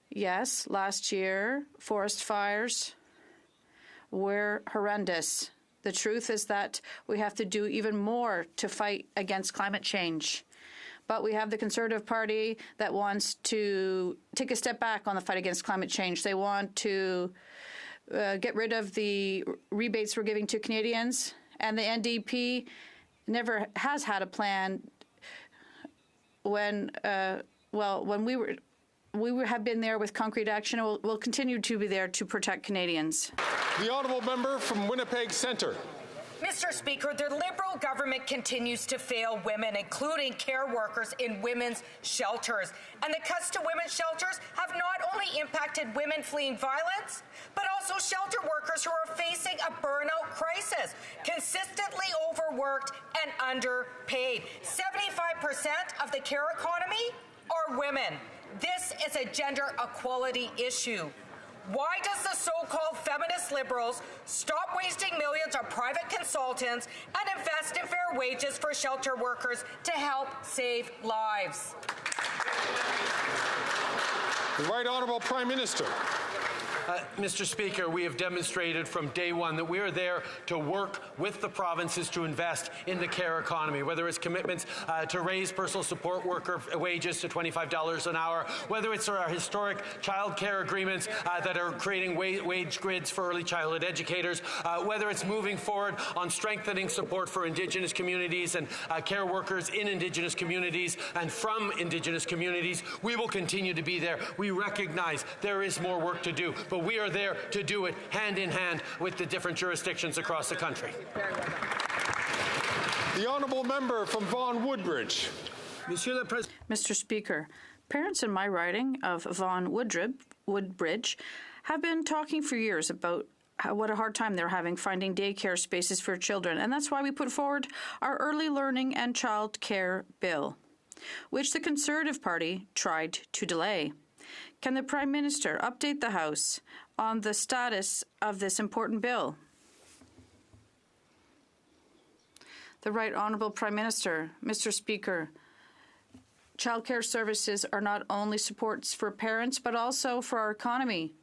Yes, last year, forest fires were horrendous. The truth is that we have to do even more to fight against climate change. But we have the Conservative Party that wants to take a step back on the fight against climate change. They want to get rid of the rebates we're giving to Canadians. And the NDP never has had a plan when we have been there with concrete action. We'll continue to be there to protect Canadians. The honourable member from Winnipeg Centre. Mr. Speaker, the Liberal government continues to fail women, including care workers in women's shelters. And the cuts to women's shelters have not only impacted women fleeing violence, but also shelter workers who are facing a burnout crisis, consistently overworked and underpaid. 75% of the care economy are women. This is a gender equality issue. Why does the so-called feminist Liberals stop wasting millions on private consultants and invest in fair wages for shelter workers to help save lives? The Right Honourable Prime Minister. Mr. Speaker, we have demonstrated from day one that we are there to work with the provinces to invest in the care economy, whether it's commitments to raise personal support worker wages to $25 an hour, whether it's our historic child care agreements that are creating wage grids for early childhood educators, whether it's moving forward on strengthening support for Indigenous communities and care workers in Indigenous communities and from Indigenous communities. We will continue to be there. We recognize there is more work to do, but we are there to do it hand in hand with the different jurisdictions across the country. The honourable member from Vaughan Woodbridge. Mr. Speaker, parents in my riding of Vaughan Woodbridge have been talking for years about what a hard time they're having finding daycare spaces for children, and that's why we put forward our Early Learning and Child Care Bill, which the Conservative Party tried to delay. Can the Prime Minister update the House on the status of this important bill? The Right Honourable Prime Minister. Mr. Speaker, childcare services are not only supports for parents but also for our economy.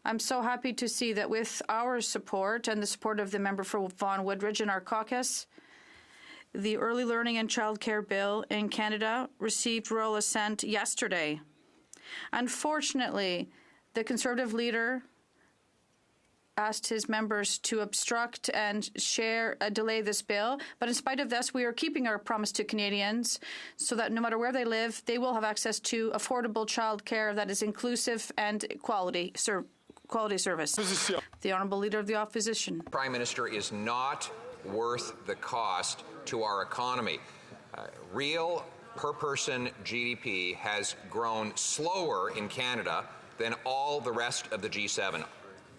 I'm so happy to see that with our support and the support of the member for Vaughan Woodbridge in our caucus, the Early Learning and Childcare Bill in Canada received royal assent yesterday. Unfortunately, the Conservative leader asked his members to obstruct and delay this bill. But in spite of this, we are keeping our promise to Canadians so that no matter where they live, they will have access to affordable childcare that is inclusive and quality service. The Honourable Leader of the Opposition. Prime Minister is not worth the cost to our economy. Real per-person GDP has grown slower in Canada than all the rest of the G7.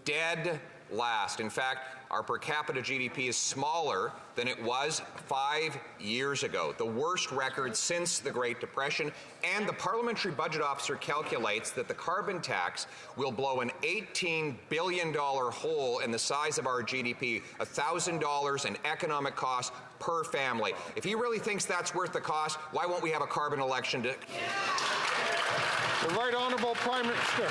Dead last. In fact, our per capita GDP is smaller than it was 5 years ago, the worst record since the Great Depression, and the Parliamentary Budget Officer calculates that the carbon tax will blow an $18 billion hole in the size of our GDP, $1,000 in economic cost per family. If he really thinks that's worth the cost, why won't we have a carbon election? The Right Honourable Prime Minister.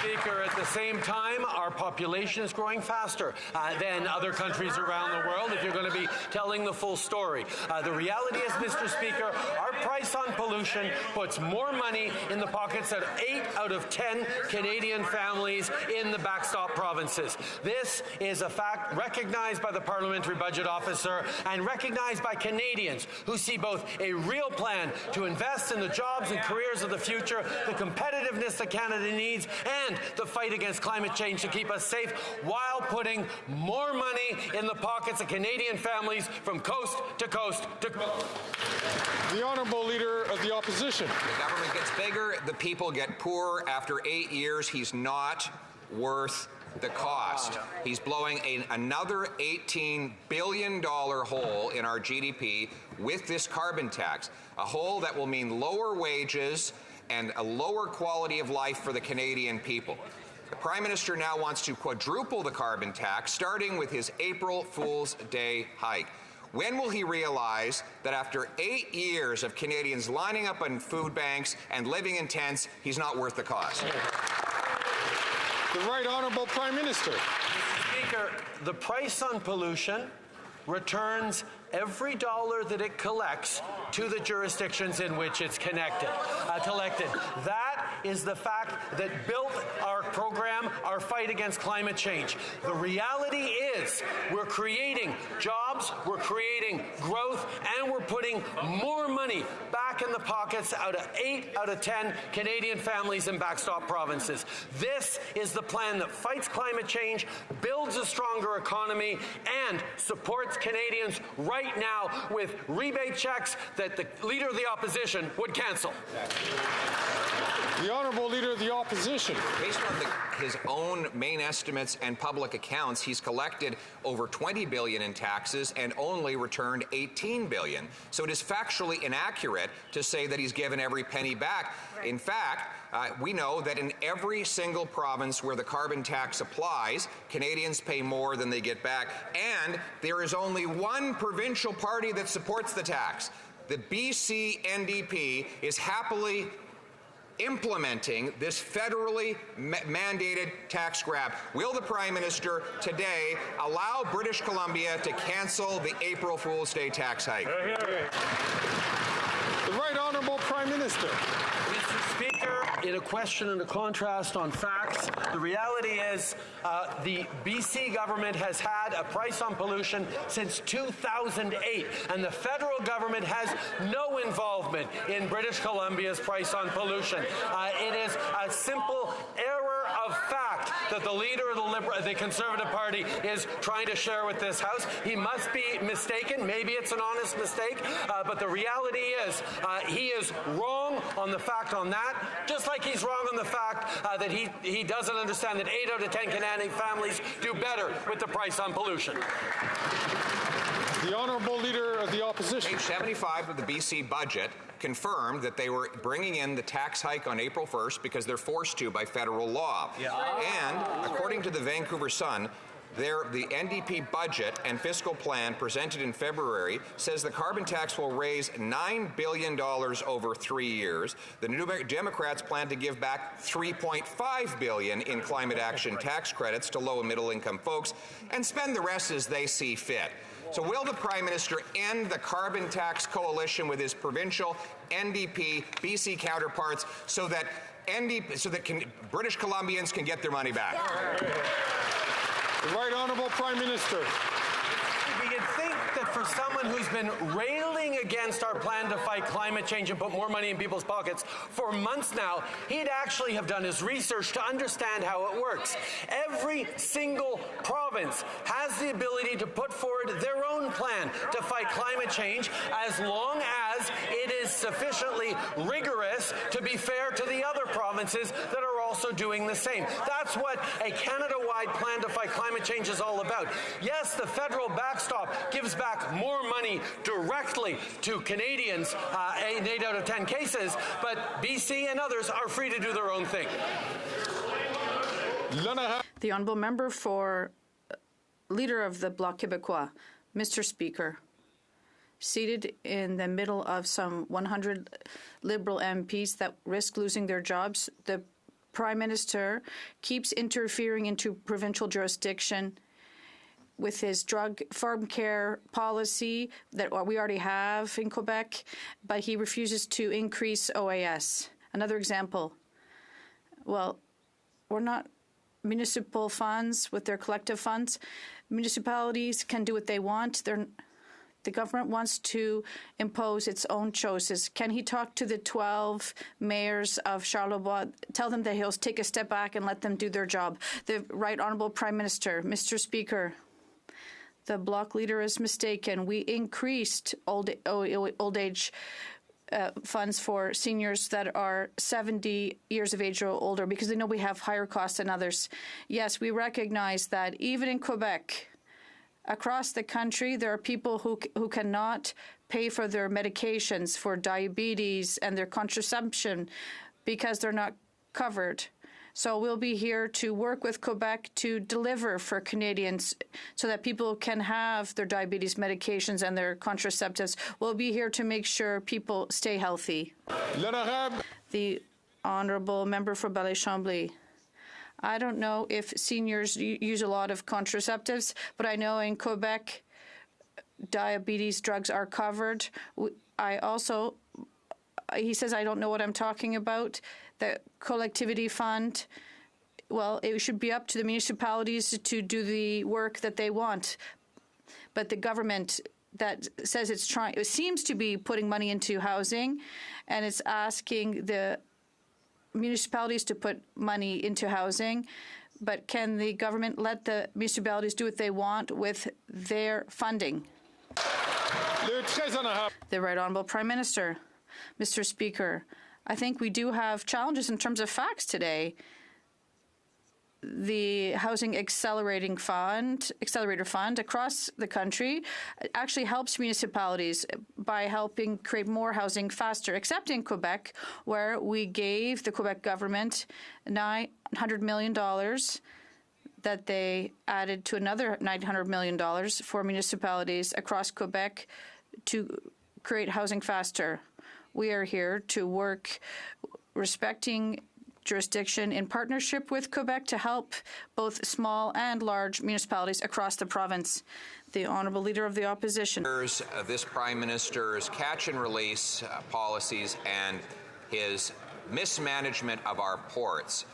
Speaker, at the same time, our population is growing faster than other countries around the world, if you're going to be telling the full story. The reality is, Mr. Speaker, our price on pollution puts more money in the pockets of 8 out of 10 Canadian families in the backstop provinces. This is a fact recognized by the Parliamentary Budget Officer and recognized by Canadians who see both a real plan to invest in the jobs and careers of the future, the competitiveness that Canada needs, and the fight against climate change to keep us safe, while putting more money in the pockets of Canadian families from coast to coast to coast. The Honourable Leader of the Opposition. The government gets bigger, the people get poorer. After 8 years, he's not worth the cost. He's blowing another $18 billion hole in our GDP with this carbon tax, a hole that will mean lower wages and a lower quality of life for the Canadian people. The Prime Minister now wants to quadruple the carbon tax, starting with his April Fool's Day hike. When will he realize that after 8 years of Canadians lining up in food banks and living in tents, he's not worth the cost? The Right Honourable Prime Minister. Mr. Speaker, the price on pollution returns every dollar that it collects to the jurisdictions in which it's collected. That is the fact that built our program, our fight against climate change. The reality is we're creating jobs, we're creating growth, and we're putting more money back in the pockets out of 8 out of 10 Canadian families in backstop provinces. This is the plan that fights climate change, builds a stronger economy, and supports Canadians right now with rebate checks that the Leader of the Opposition would cancel. The Honourable Leader of the Opposition. Based on his own main estimates and public accounts, he's collected over $20 billion in taxes and only returned $18 billion. So it is factually inaccurate to say that he's given every penny back. Right. In fact, we know that in every single province where the carbon tax applies, Canadians pay more than they get back. And there is only one provincial party that supports the tax. The BC NDP is happily implementing this federally mandated tax grab. Will the Prime Minister today allow British Columbia to cancel the April Fool's Day tax hike? The Right Honourable Prime Minister. Mr. Speaker, in a question and a contrast on facts, the reality is the BC government has had a price on pollution since 2008, and the federal government has no involvement in British Columbia's price on pollution. It is a simple error of fact that the leader of the Conservative Party is trying to share with this House. He must be mistaken. Maybe it's an honest mistake, but the reality is he is wrong on the fact on that, just like he's wrong on the fact that he doesn't understand that 8 out of 10 Canadian families do better with the price on pollution. The Honourable Leader of the Opposition. Page 75 of the BC budget confirmed that they were bringing in the tax hike on April 1st because they're forced to by federal law. Yeah. And according to the Vancouver Sun, the NDP budget and fiscal plan presented in February says the carbon tax will raise $9 billion over 3 years. The New Democrats plan to give back $3.5 billion in climate action tax credits to low and middle income folks and spend the rest as they see fit. So will the Prime Minister end the carbon tax coalition with his provincial NDP BC counterparts so that British Columbians can get their money back? The Right Honourable Prime Minister. You'd think that for someone who's been railing against our plan to fight climate change and put more money in people's pockets for months now, he'd actually have done his research to understand how it works. Every single province has the ability to put forward their own plan to fight climate change as long as it is sufficiently rigorous to be fair to the other provinces that are also doing the same. That's what a Canada-wide plan to fight climate change is all about. Yes, the federal backstop gives back more money directly to Canadians in 8 out of 10 cases, but BC and others are free to do their own thing. The Honourable Member for Leader of the Bloc Québécois. Mr. Speaker, seated in the middle of some 100 Liberal MPs that risk losing their jobs, the Prime Minister keeps interfering into provincial jurisdiction with his drug farm care policy that we already have in Quebec, but he refuses to increase OAS. Another example, well, we're not municipal funds with their collective funds. Municipalities can do what they want. The government wants to impose its own choices. Can he talk to the 12 mayors of Charlevoix, tell them that he'll take a step back and let them do their job? The Right Honourable Prime Minister, Mr. Speaker, the Bloc leader is mistaken. We increased old age funds for seniors that are 70 years of age or older because they know we have higher costs than others. Yes, we recognize that even in Quebec, across the country, there are people who cannot pay for their medications for diabetes and their contraception because they're not covered. So we'll be here to work with Quebec to deliver for Canadians so that people can have their diabetes medications and their contraceptives. We'll be here to make sure people stay healthy. The Honourable Member for Ballet-Chambly. I don't know if seniors use a lot of contraceptives, but I know in Quebec, diabetes drugs are covered. He says, I don't know what I'm talking about. The collectivity fund, well, it should be up to the municipalities to do the work that they want. But the government that says it seems to be putting money into housing, and it's asking the municipalities to put money into housing, but can the government let the municipalities do what they want with their funding? The Right Honourable Prime Minister. Mr. Speaker, I think we do have challenges in terms of facts today. The Housing Accelerator Fund across the country actually helps municipalities by helping create more housing faster, except in Quebec, where we gave the Quebec government $900 million that they added to another $900 million for municipalities across Quebec to create housing faster. We are here to work respecting jurisdiction in partnership with Quebec to help both small and large municipalities across the province. The Honourable Leader of the Opposition. This Prime Minister's catch and release policies and his mismanagement of our ports.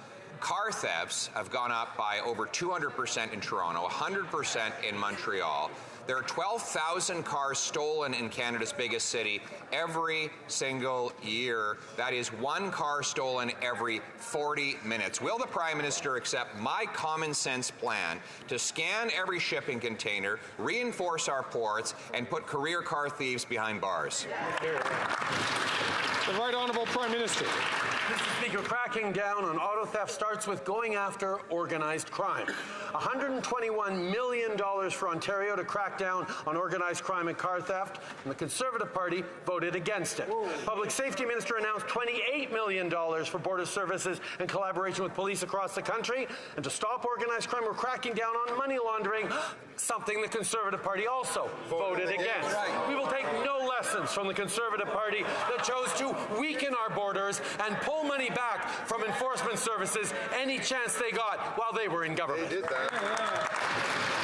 Car thefts have gone up by over 200% in Toronto, 100% in Montreal. There are 12,000 cars stolen in Canada's biggest city every single year. That is one car stolen every 40 minutes. Will the Prime Minister accept my common sense plan to scan every shipping container, reinforce our ports, and put career car thieves behind bars? The Right Honourable Prime Minister. Mr. Speaker, cracking down on auto theft starts with going after organized crime. $121 million for Ontario to crack down on organized crime and car theft, and the Conservative Party voted against it. Public Safety Minister announced $28 million for border services in collaboration with police across the country. And to stop organized crime, we're cracking down on money laundering, something the Conservative Party also voted against. We will take no lessons from the Conservative Party that chose to weaken our borders and pull money back from enforcement services any chance they got while they were in government. They did that.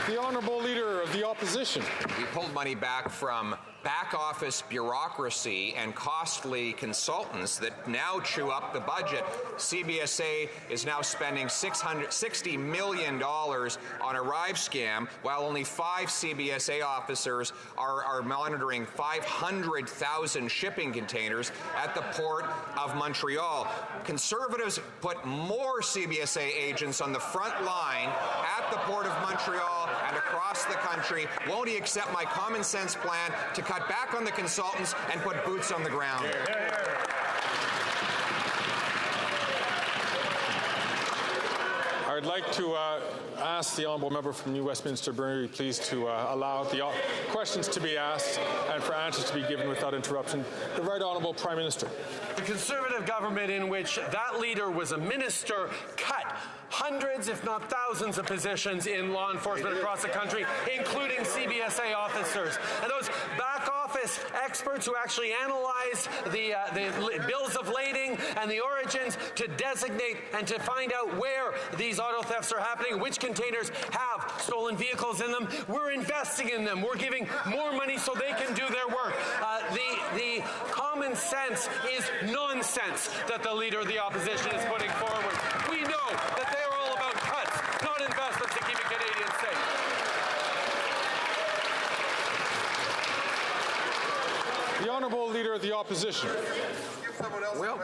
The Honourable Leader of the Opposition. We pulled money back from back office bureaucracy and costly consultants that now chew up the budget. CBSA is now spending $60 million on a Arrive scam, while only 5 CBSA officers are monitoring 500,000 shipping containers at the Port of Montreal. Conservatives put more CBSA agents on the front line at the Port of Montreal and across the country. Won't he accept my common sense plan to cut back on the consultants and put boots on the ground? I would like to ask the Honourable Member from New Westminster Burnaby, please, to allow the questions to be asked and for answers to be given without interruption. The Right Honourable Prime Minister. The Conservative government in which that leader was a minister cut hundreds, if not thousands, of positions in law enforcement across the country, including CBSA officers. And those back office service experts who actually analyze the bills of lading and the origins to designate and to find out where these auto thefts are happening, which containers have stolen vehicles in them. We're investing in them. We're giving more money so they can do their work. The common sense is nonsense that the Leader of the Opposition is putting forward. We know that they are all about cuts, not investments in keeping Canadians safe. The Honourable Leader of the Opposition. Well,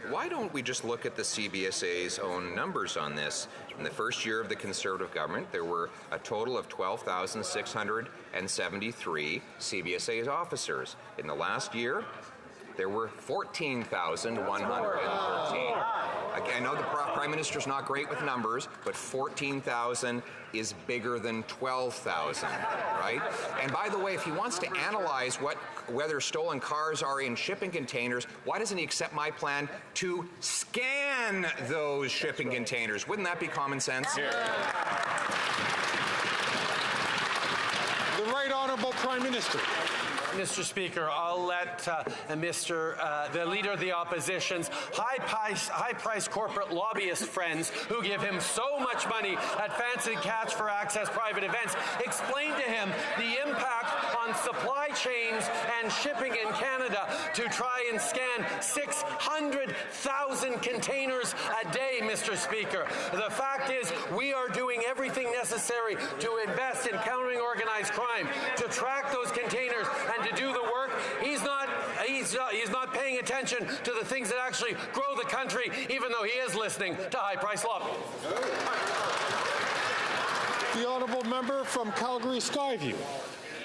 why don't we just look at the CBSA's own numbers on this? In the first year of the Conservative government, there were a total of 12,673 CBSA's officers. In the last year, there were 14,113. I know the Prime Minister's not great with numbers, but 14,000 is bigger than 12,000, right? And by the way, if he wants to analyze whether stolen cars are in shipping containers, why doesn't he accept my plan to scan those shipping containers? Wouldn't that be common sense? The Right Honourable Prime Minister. Mr. Speaker, I'll let the Leader of the Opposition's high-priced corporate lobbyist friends who give him so much money at fancy catch for access private events explain to him the impact on supply chains and shipping in Canada to try and scan 600,000 containers a day, Mr. Speaker. The fact is, we are doing everything necessary to invest in countering organized crime, to track those containers and to do the work. He's not paying attention to the things that actually grow the country, even though he is listening to high-priced lobby. The Honourable Member from Calgary Skyview.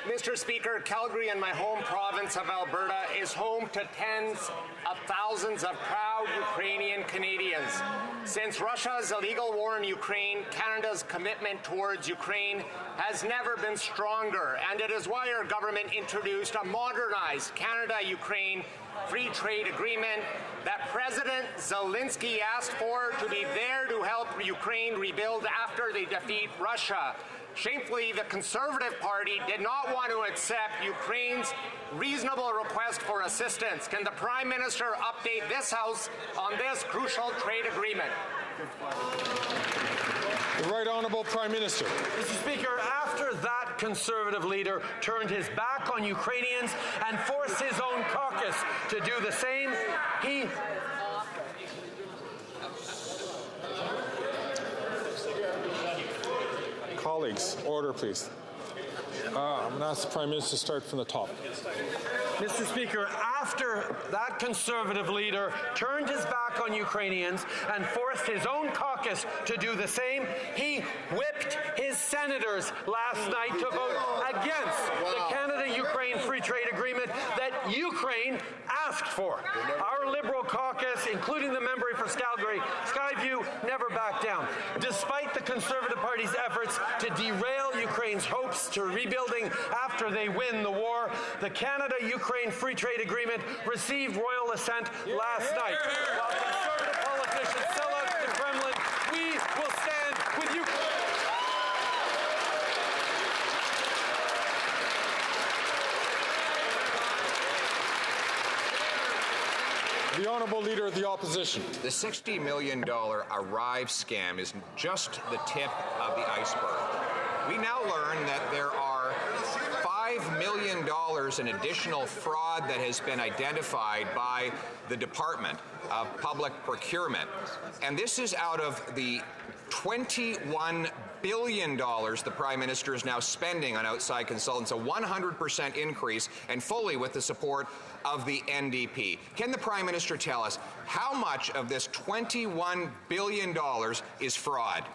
Mr. Speaker, Calgary and my home province of Alberta is home to tens of thousands of proud Ukrainian Canadians. Since Russia's illegal war in Ukraine, Canada's commitment towards Ukraine has never been stronger, and it is why our government introduced a modernized Canada-Ukraine free trade agreement that President Zelensky asked for to be there to help Ukraine rebuild after they defeat Russia. Shamefully, the Conservative Party did not want to accept Ukraine's reasonable request for assistance. Can the Prime Minister update this House on this crucial trade agreement? The Right Honourable Prime Minister. Mr. Speaker, after that Conservative leader turned his back on Ukrainians and forced his own caucus to do the same, he... Colleagues, order, please. I'm going to ask the Prime Minister to start from the top. Mr. Speaker, after that Conservative leader turned his back on Ukrainians and forced his own caucus to do the same, he whipped his senators last night to vote against the Canada-Ukraine Free Trade Agreement that Ukraine asked for. Our Liberal caucus, including the member for Skyview, never backed down. Despite the Conservative Party's efforts to derail Ukraine's hopes to rebuilding after they win the war, the Canada-Ukraine Free Trade Agreement received royal assent last night. While Conservative politicians sell out to the Kremlin, we will stand with Ukraine. The Honourable Leader of the Opposition. The $60 million Arrive scam is just the tip of the iceberg. We now learn that there are $5 million in additional fraud that has been identified by the Department of Public Procurement. And this is out of the $21 billion the Prime Minister is now spending on outside consultants, a 100% increase, and fully with the support of the NDP. Can the Prime Minister tell us how much of this $21 billion is fraud?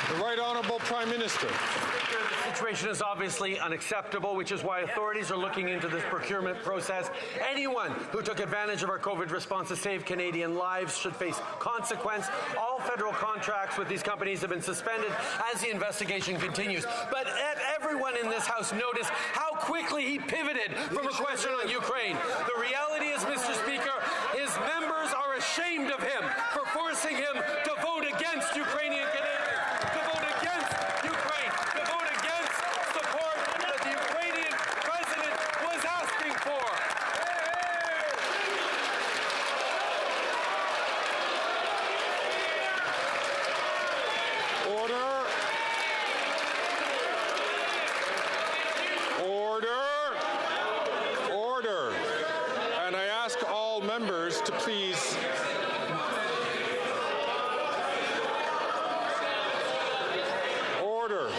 The Right Honourable Prime Minister. The situation is obviously unacceptable, which is why authorities are looking into this procurement process. Anyone who took advantage of our COVID response to save Canadian lives should face consequence. All federal contracts with these companies have been suspended as the investigation continues. But everyone in this House noticed how quickly he pivoted from a question on Ukraine. The reality is, Mr. Speaker, his members are ashamed of him for forcing him to vote against Ukrainian Canadians. President members to please order.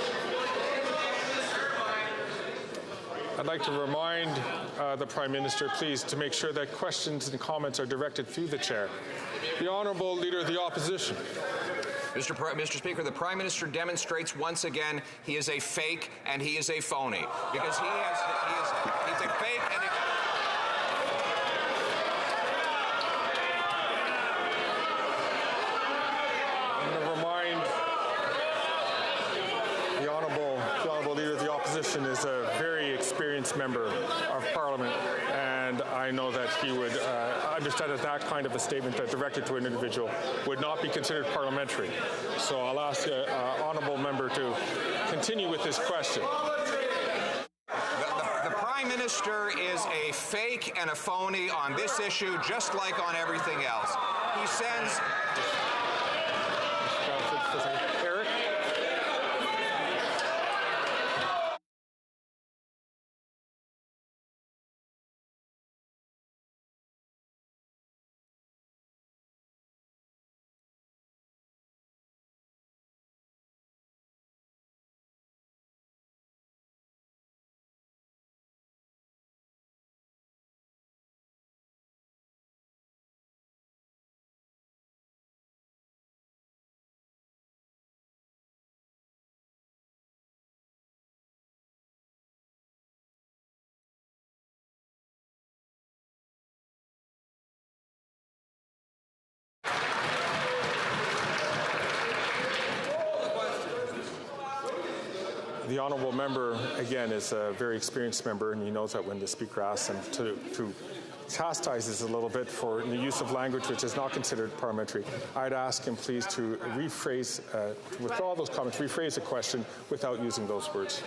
I'd like to remind the Prime Minister, please, to make sure that questions and comments are directed through the chair. The Honourable Leader of the Opposition. Mr. Speaker, the Prime Minister demonstrates once again he is a fake and he is a phony, because he's a fake and I'm going to remind the Honourable Leader of the Opposition is a very experienced member of Parliament, and I know that he would understand that kind of a statement directed to an individual would not be considered parliamentary. So I'll ask the Honourable Member to continue with this question. The Prime Minister is a fake and a phony on this issue, just like on everything else. He sends... Eric? The Honourable Member, again, is a very experienced member, and he knows that when the Speaker asks him to chastise us a little bit for the use of language which is not considered parliamentary, I'd ask him please to rephrase, to withdraw those comments, rephrase the question without using those words.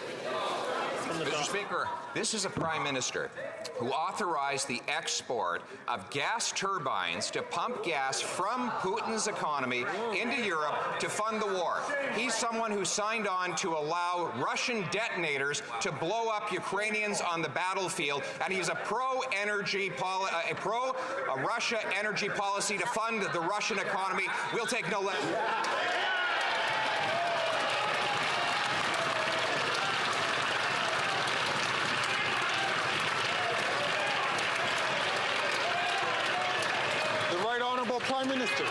Mr. Speaker, this is a Prime Minister who authorized the export of gas turbines to pump gas from Putin's economy into Europe to fund the war. He's someone who signed on to allow Russian detonators to blow up Ukrainians on the battlefield, and he's a pro-Russia energy policy to fund the Russian economy. We'll take no less. Prime Minister.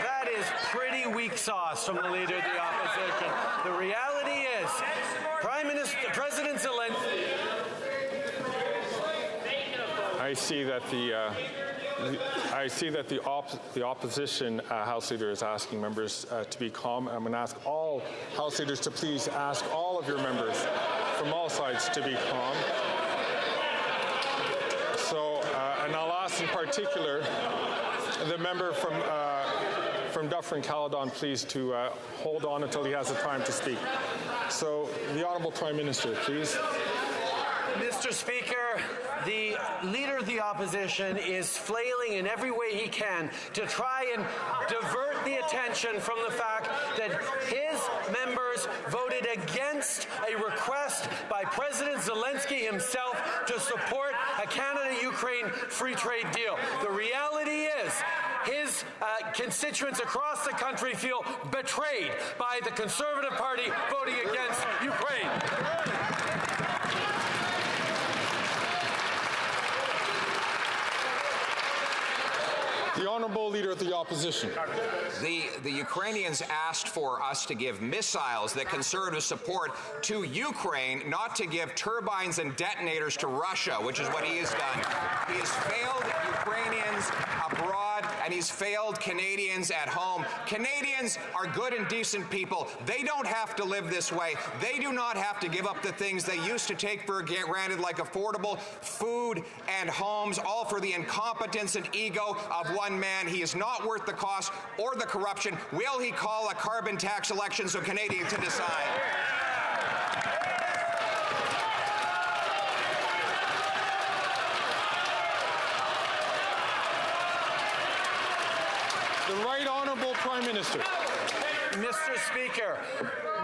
That is pretty weak sauce from the Leader of the Opposition. The reality is, President Zelensky... I see that the opposition House Leader is asking members to be calm. I'm going to ask all House Leaders to please ask all of your members from all sides to be calm. So, and I'll ask in particular the member from Dufferin-Caledon, please, to hold on until he has the time to speak. So, the Honourable Prime Minister, please. Mr. Speaker, the Leader of the Opposition is flailing in every way he can to try and divert the attention from the fact that his members voted against a request by President Zelensky himself to support a Canada-Ukraine free trade deal. The reality is his constituents across the country feel betrayed by the Conservative Party voting against Ukraine. The Honourable Leader of the Opposition. The Ukrainians asked for us to give missiles that Conservatives support to Ukraine, not to give turbines and detonators to Russia, which is what he has done. He has failed Ukrainians abroad, and he's failed Canadians at home. Canadians are good and decent people. They don't have to live this way. They do not have to give up the things they used to take for granted, like affordable food and homes, all for the incompetence and ego of one man. He is not worth the cost or the corruption. Will he call a carbon tax election so Canadians can decide? The Right Honourable Prime Minister. Mr. Speaker,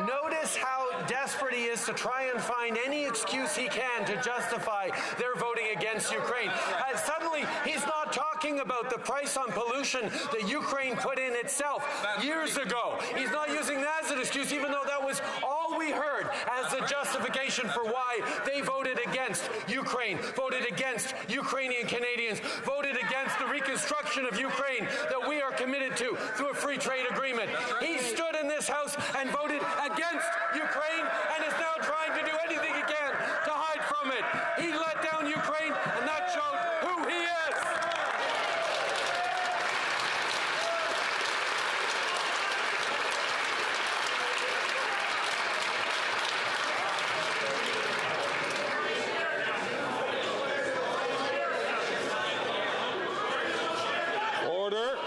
notice how desperate he is to try and find any excuse he can to justify their voting against Ukraine. Suddenly, he's not talking about the price on pollution that Ukraine put in itself years ago. He's not using that as an excuse, even though that was all we heard as the justification for why they voted against Ukraine, voted against Ukrainian Canadians, voted against the reconstruction of Ukraine that we are committed to through a free trade agreement. He stood in this House and voted against Ukraine and is now trying to do anything he can to hide from it. He let down Ukraine, and that showed who he is. Order.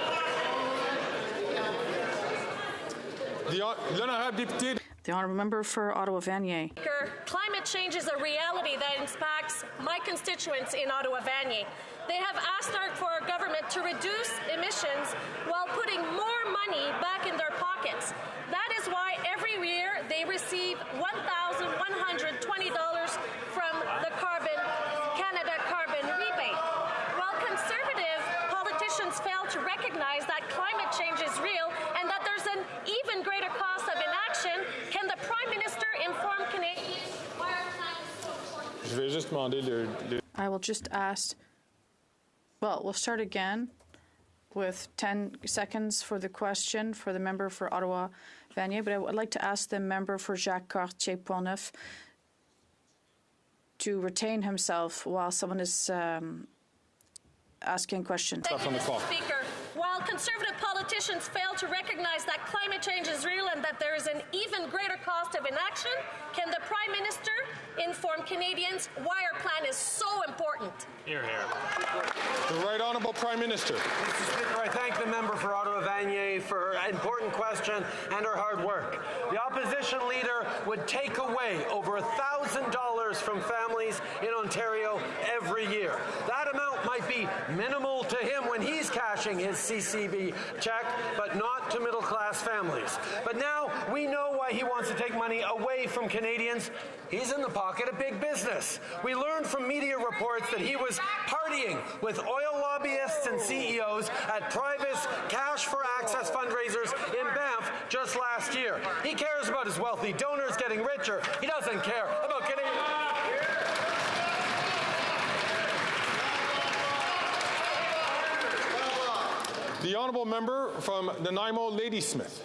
The honourable member for Ottawa-Vanier. Climate change is a reality that impacts my constituents in Ottawa-Vanier. They have asked for our government to reduce emissions while putting more money back in their pockets. That is why every year they receive $1,120 from the Canada carbon rebate. While conservative politicians fail to recognize that climate change is real and that there's an even greater cost of inaction, can the Prime Minister inform Canadians why our plan is so important? I will just ask, well, we'll start again with 10 seconds for the question for the member for Ottawa-Vanier, but I would like to ask the member for Jacques-Cartier-Portneuf to retain himself while someone is asking questions. Thank you, Mr. Speaker. While conservative politicians fail to recognize that climate change is real and that there is an even greater cost of inaction, can the Prime Minister inform Canadians why our plan is so important? Hear, hear. The Right Honourable Prime Minister. Mr. Speaker, I thank the member for Ottawa-Vanier for an important question and her hard work. The opposition leader would take away over $1,000 from families in Ontario every year. That amount might be minimal to him when he's cashing his CCB check, but not to middle-class families. But now we know why he wants to take money away from Canadians. He's in the pocket of big business. We learned from media reports that he was partying with oil lobbyists and CEOs at private Cash for Access fundraisers in Banff just last year. He cares about his wealthy donors getting richer. He doesn't care about Canadians. The honourable member from Nanaimo Ladysmith.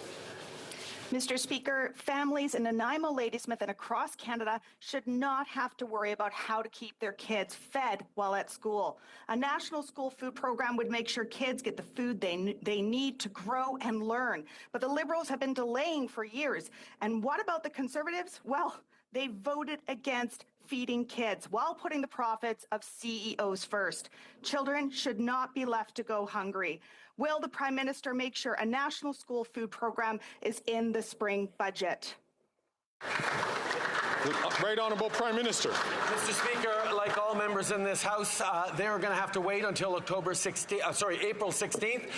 Mr. Speaker, families in Nanaimo, Ladysmith, and across Canada should not have to worry about how to keep their kids fed while at school. A national school food program would make sure kids get the food they need to grow and learn. But the Liberals have been delaying for years. And what about the Conservatives? Well, they voted against feeding kids while putting the profits of CEOs first. Children should not be left to go hungry. Will the Prime Minister make sure a national school food program is in the spring budget? The Right Honourable Prime Minister. Mr. Speaker, like all members in this House, they're going to have to wait until April 16th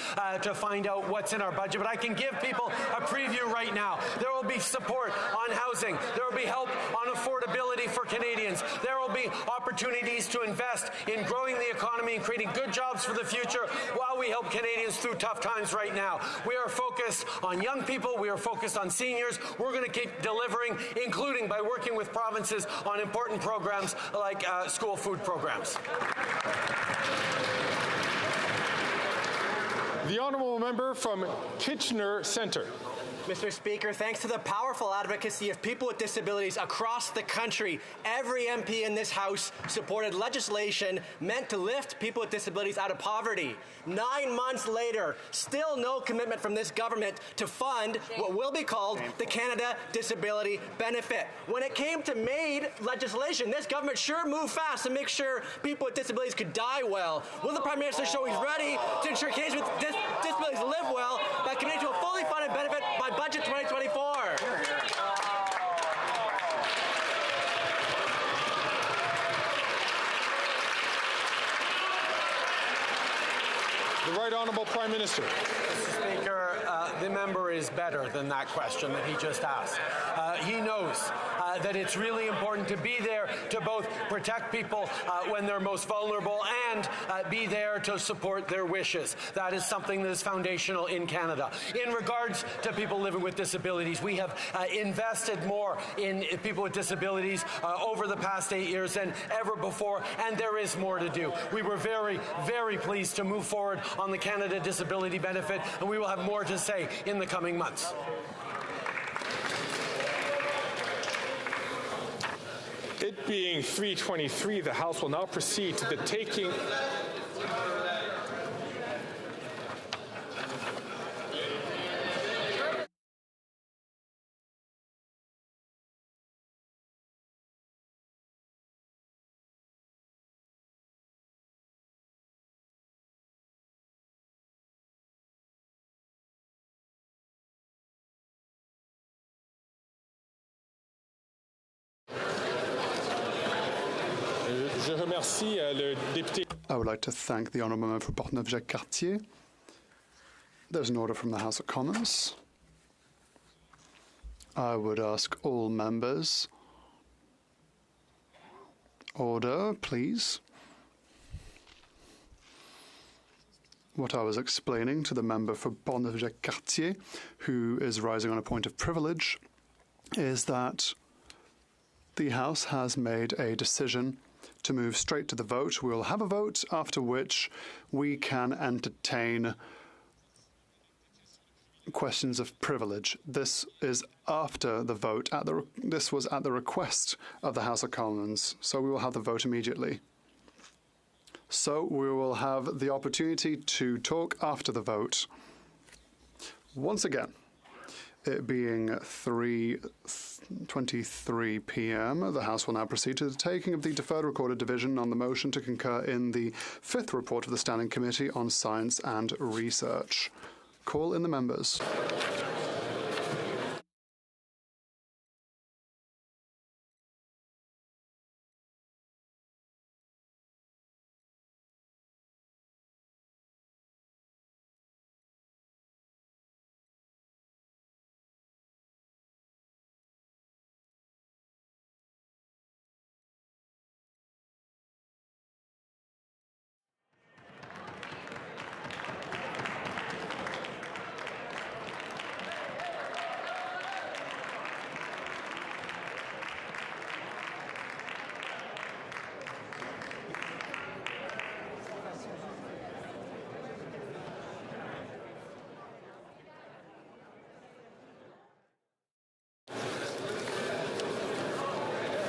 to find out what's in our budget. But I can give people a preview right now. There will be support on housing. There will be help on affordability for Canadians. There will be opportunities to invest in growing the economy and creating good jobs for the future while we help Canadians through tough times right now. We are focused on young people. We are focused on seniors. We're going to keep delivering, including by working with provinces on important programs like school food programs. The honourable member from Kitchener Centre. Mr. Speaker, thanks to the powerful advocacy of people with disabilities across the country, every MP in this House supported legislation meant to lift people with disabilities out of poverty. 9 months later, still no commitment from this government to fund what will be called the Canada Disability Benefit. When it came to MAID legislation, this government sure moved fast to make sure people with disabilities could die well. Will the Prime Minister show he's ready to ensure Canadians with disabilities live well by committing to a fully funded benefit by Budget 2024. The Right Honourable Prime Minister. Mr. Speaker, the member never is better than that question that he just asked. He knows that it's really important to be there to both protect people when they're most vulnerable and be there to support their wishes. That is something that is foundational in Canada. In regards to people living with disabilities, we have invested more in people with disabilities over the past 8 years than ever before, and there is more to do. We were very, very pleased to move forward on the Canada Disability Benefit, and we will have more to say in the coming months. It being 3:23, the House will now proceed to the taking... I would like to thank the Honourable Member for Portneuf-Jacques-Cartier. There's an order from the House of Commons. I would ask all members. Order, please. What I was explaining to the member for Portneuf-Jacques-Cartier, who is rising on a point of privilege, is that the House has made a decision to move straight to the vote. We will have a vote, after which we can entertain questions of privilege. This is after the vote. This was at the request of the House of Commons, so we will have the vote immediately. So we will have the opportunity to talk after the vote. Once again, it being 3:23 p.m., the House will now proceed to the taking of the deferred recorded division on the motion to concur in the 5th report of the Standing Committee on Science and Research. Call in the members.